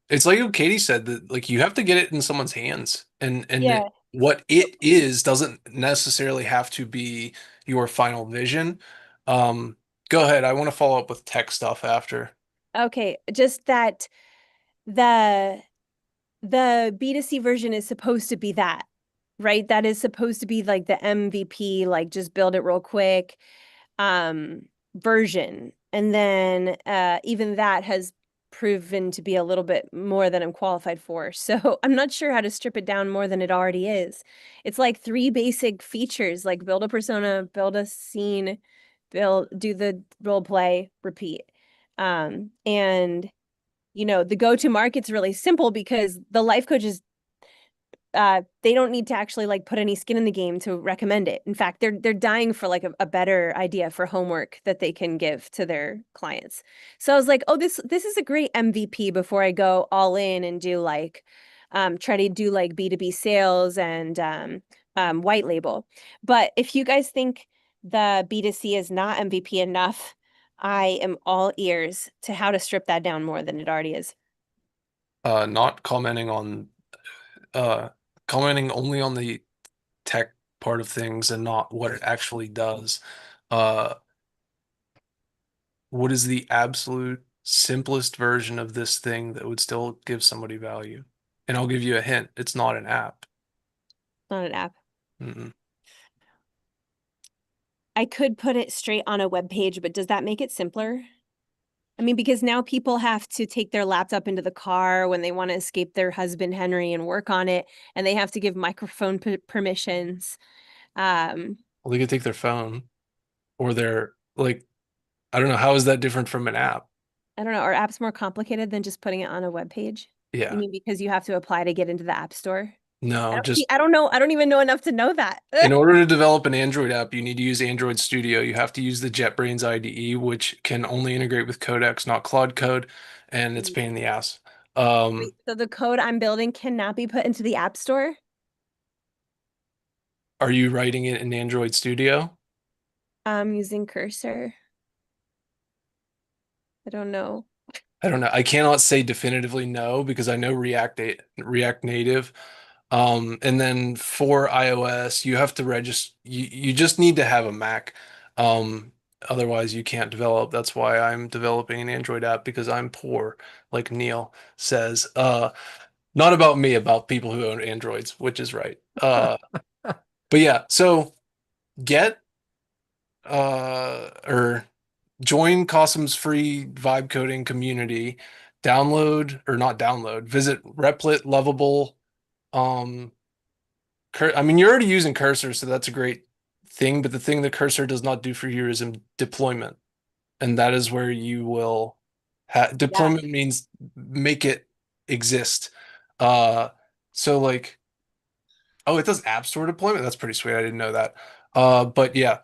it's like what Katie said, that like you have to get it in someone's hands, and yeah. what it is doesn't necessarily have to be your final vision. Um, Go ahead. I want to follow up with tech stuff after. Okay, just that the the B2C version is supposed to be that, right? That is supposed to be like the MVP, like just build it real quick, um, version. And then even that has proven to be a little bit more than I'm qualified for. So I'm not sure how to strip it down more than it already is. It's like three basic features, like build a persona, build a scene, do the role play, repeat. And the go-to market's really simple because the life coaches they don't need to actually like put any skin in the game to recommend it. In fact, they're dying for like a better idea for homework that they can give to their clients. So I was like, oh, this is a great MVP before I go all in and do like try to do like B2B sales and white label. But if you guys think the B2C is not MVP enough, I am all ears to how to strip that down more than it already is. Not commenting on uh commenting only on the tech part of things and not what it actually does. Uh, what is the absolute simplest version of this thing that would still give somebody value? And I'll give you a hint. It's not an app. Not an app. Mm-mm. I could put it straight on a web page, but does that make it simpler? I mean, because now people have to take their laptop into the car when they want to escape their husband Henry and work on it, and they have to give microphone permissions. Um, Well, they could take their phone or their, like, I don't know, how is that different from an app? I don't know, are apps more complicated than just putting it on a web page? You Yeah. mean because you have to apply to get into the app store? I No, don't see, just I don't know. I don't even know enough to know that. in order to develop an Android app, you need to use Android Studio. You have to use the JetBrains IDE, which can only integrate with codecs, not Claude Code, and it's a pain in the ass. Wait, so the code I'm building cannot be put into the app store? Are you writing it in Android Studio? I'm using Cursor. I don't know. I don't know. I cannot say definitively no because I know React Native. And then for iOS, you have to register. You just need to have a Mac. Um, Otherwise, you can't develop. That's why I'm developing an Android app, because I'm poor, like Neil says. Not about me, about people who own Androids, which is right. But yeah, so get or join Cosm's free vibe coding community. Download, or not download, visit Replit Lovable. Um, I mean, you're already using Cursor, so that's a great thing. But the thing that Cursor does not do for you is in deployment, and that is where you will Yeah. deployment means make it exist. Uh, so like, oh, it does App Store deployment. That's pretty sweet. I didn't know that. But yeah,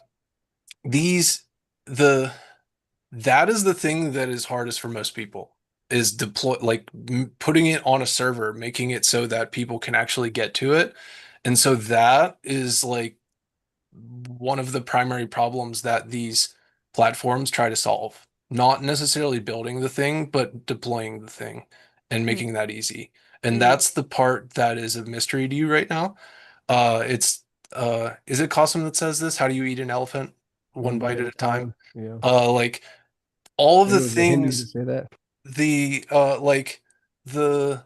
these the that is the thing that is hardest for most people, is putting it on a server, making it so that people can actually get to it. And so that is like one of the primary problems that these platforms try to solve. Not necessarily building the thing, but deploying the thing and Mm, making that easy. And mm. that's the part that is a mystery to you right now. It's is it Cosm that says this? How do you eat an elephant? One One bite bite at at a a time. time. Yeah. Like all of Maybe the it was a Hindu to things, say that. like the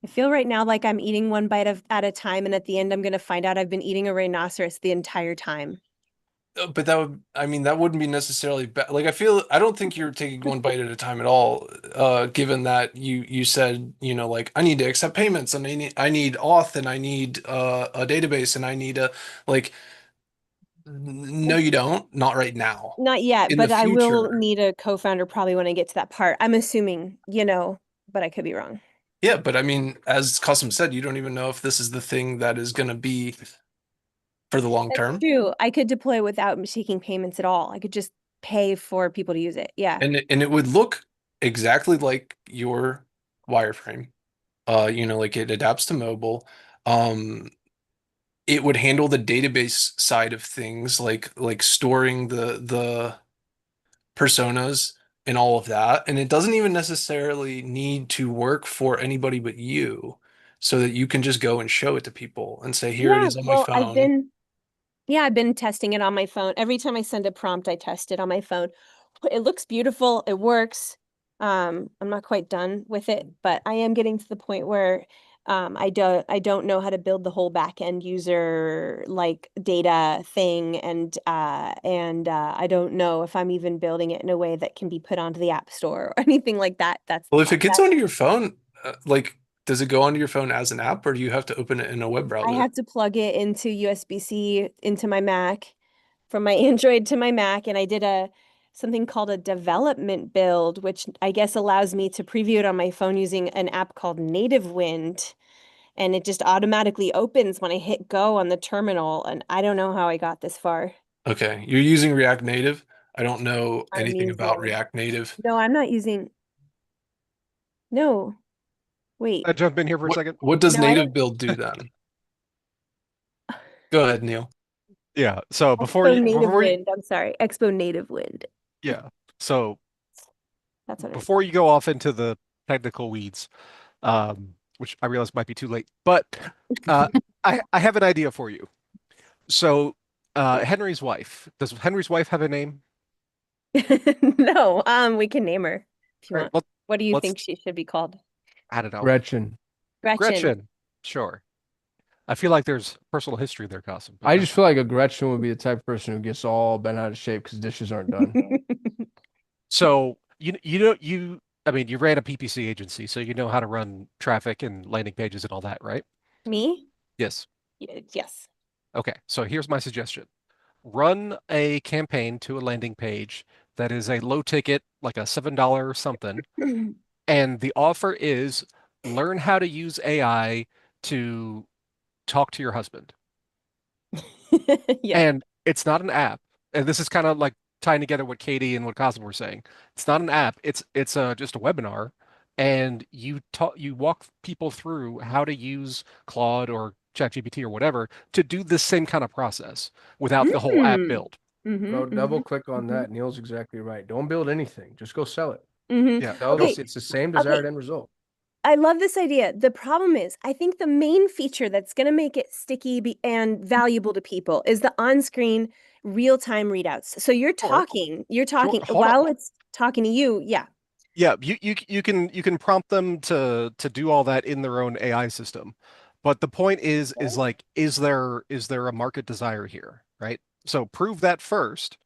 I feel right now like I'm eating one bite at a time, and at the end, I'm gonna find out I've been eating a rhinoceros the entire time. but that would, I mean, that wouldn't be necessarily bad. Like, I don't think you're taking one bite at a time at all, given that you said, like, I need to accept payments, and I need auth, and I need a database, and I need a, like, No, you don't. Not right now. Not yet, In the but I will future. need a co-founder probably when I get to that part. I'm assuming, but I could be wrong. Yeah, but I mean, as Custom said, you don't even know if this is the thing that is going to be for the long That's term. true. I could deploy without taking payments at all. I could just pay for people to use it. Yeah. And it would look exactly like your wireframe. Like it adapts to mobile. Um, it would handle the database side of things, like storing the personas and all of that. And it doesn't even necessarily need to work for anybody but you, so that you can just go and show it to people and say, here it Yeah, is on my well, phone. I've been testing it on my phone. Every time I send a prompt, I test it on my phone. It looks beautiful. It works. I'm not quite done with it, but I am getting to the point where I don't know how to build the whole back end user like data thing, and I don't know if I'm even building it in a way that can be put onto the App Store or anything like that. Well, if it gets onto your phone, does it go onto your phone as an app, or do you have to open it in a web I browser? have to plug it into USB-C into my Mac, from my Android to my Mac, and I did something called a development build, which I guess allows me to preview it on my phone using an app called Native Wind, and it just automatically opens when I hit go on the terminal, and I don't know how I got this far. Okay, you're using React Native. I don't know I'm anything about using React Native. No, I'm not using No, wait. I jump in here for a What second. what does No, I native don't. build do then? Go ahead, Neil. Yeah. So Expo Native Wind. I'm sorry. Expo Native Wind. yeah. So That's what it is. before you go off into the technical weeds, which I realize might be too late, but uh, I have an idea for you. So Henry's wife, does Henry's wife have a name? No, we can name her if you All right, want. What do you let's think she should be called? I don't know. Gretchen. Gretchen. Gretchen. Sure. I feel like there's personal history there, Cosm. I just feel like a Gretchen would be the type of person who gets all bent out of shape because dishes aren't done. So I mean you ran a PPC agency, so you know how to run traffic and landing pages and all that, right? Me? Yes. Yes. Okay. So here's my suggestion. Run a campaign to a landing page that is a low ticket, like a $7 something, and the offer is learn how to use AI to talk to your husband. Yeah. And it's not an app. And this is kind of like tying together what Katie and what Cosmo were saying. It's not an app. It's just a webinar, and you walk people through how to use Claude or ChatGPT or whatever to do this same kind of process without the whole app Mm. build. No, double click on that. Neil's exactly right. Don't build anything. Just go sell it. Yeah. Sell Okay. this. It's the same desired end result. I love this idea. The problem is, I think the main feature that's going to make it sticky and valuable to people is the on-screen real-time readouts. So you're Sure. talking Hold while on. it's talking to you. Yeah. Yeah, you can prompt them to do all that in their own AI system. But the point is like, is there a market desire here, right? So prove that first,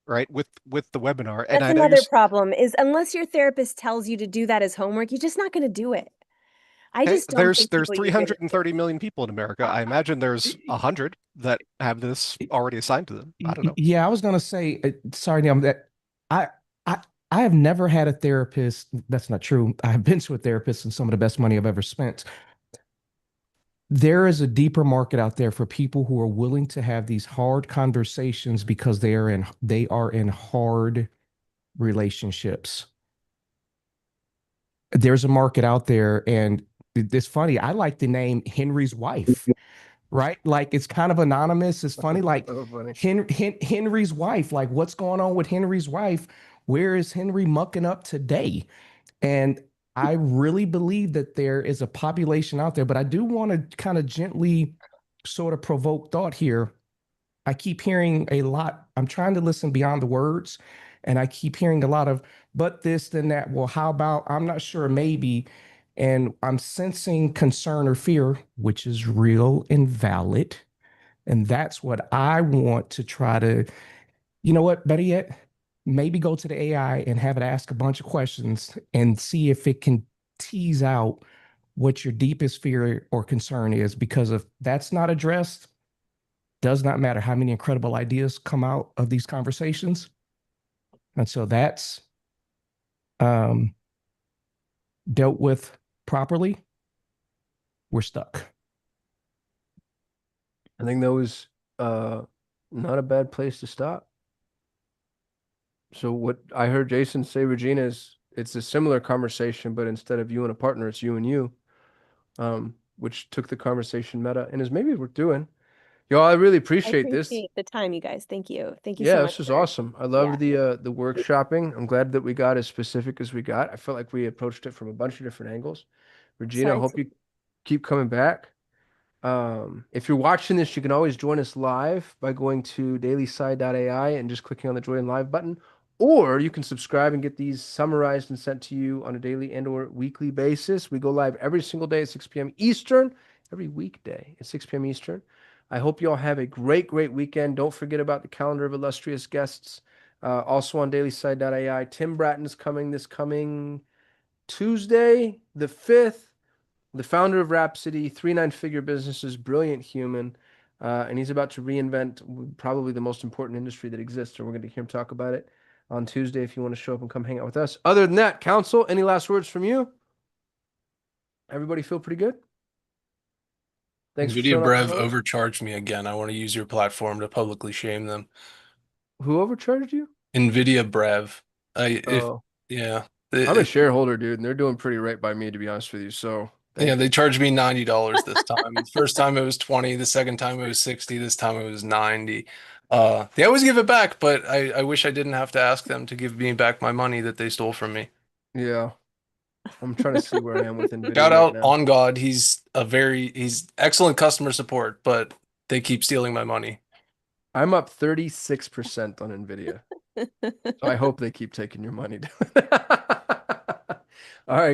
right? With the webinar. And That's I know you're another problem is unless your therapist tells you to do that as homework, you're just not going to do it. I okay, just don't there's think there's people use it. 330 million people in America. I imagine there's 100 that have this already assigned to them. I don't know. Yeah, I was gonna say, sorry, Neil, that I I I have never had a therapist. That's not true. I've been to a therapist, and some of the best money I've ever spent. There is a deeper market out there for people who are willing to have these hard conversations because they are in hard relationships. There's a market out there, and it's funny. I like the name Henry's wife, right? Like it's kind of anonymous. It's funny, like So funny. Henry's wife. Like what's going on with Henry's wife? Where is Henry mucking up today? And I really believe that there is a population out there, but I do want to kind of gently sort of provoke thought here. I keep hearing a lot. I'm trying to listen beyond the words, and I keep hearing a lot of, but this, then that. Well, how about, I'm not sure, maybe. And I'm sensing concern or fear, which is real and valid. And that's what I want to try to, you know what, better yet, maybe go to the AI and have it ask a bunch of questions and see if it can tease out what your deepest fear or concern is. Because if that's not addressed, does not matter how many incredible ideas come out of these conversations. And so that's dealt with properly, we're stuck. I think that was not a bad place to stop. So what I heard Jason say, Regina, is it's a similar conversation, but instead of you and a partner, it's you and you, which took the conversation meta and is maybe worth doing. Yo, I really I appreciate this. appreciate the time, you guys. Thank you. Thank you so Yeah, much this is for awesome. I love yeah. the workshopping. I'm glad that we got as specific as we got. I felt like we approached it from a bunch of different angles. Regina, I Sorry. hope you keep coming back. If you're watching this, you can always join us live by going to dailysigh.ai and just clicking on the join live button, or you can subscribe and get these summarized and sent to you on a daily and or weekly basis. We go live every single day at 6 p.m. Eastern, every weekday at 6 p.m. Eastern. I hope you all have a great weekend. Don't forget about the calendar of illustrious guests. Also on dailysigh.ai, Tim Bratton's coming this coming Tuesday, the 5th. The founder of Rhapsody, 3 9-figure businesses, brilliant human, and he's about to reinvent probably the most important industry that exists. And we're going to hear him talk about it on Tuesday. If you want to show up and come hang out with us. Other than that, Council, any last words from you? Everybody feel pretty good? Thanks for NVIDIA showing up as Brev always. overcharged me again. I want to use your platform to publicly shame them. Who overcharged you? NVIDIA Brev. Oh, Yeah. I'm a shareholder, dude, and they're doing pretty right by me, to be honest with you. So Yeah, thank they you. charged me $90 this time. The first time it was 20, the second time it was 60, this time it was 90. They always give it back, but I wish I didn't have to ask them to give me back my money that they stole from me. Yeah, I'm trying to see where I am with Shout NVIDIA right out now. on God, he's excellent customer support, but they keep stealing my money. I'm up 36% on NVIDIA. So I hope they keep taking your money. All right.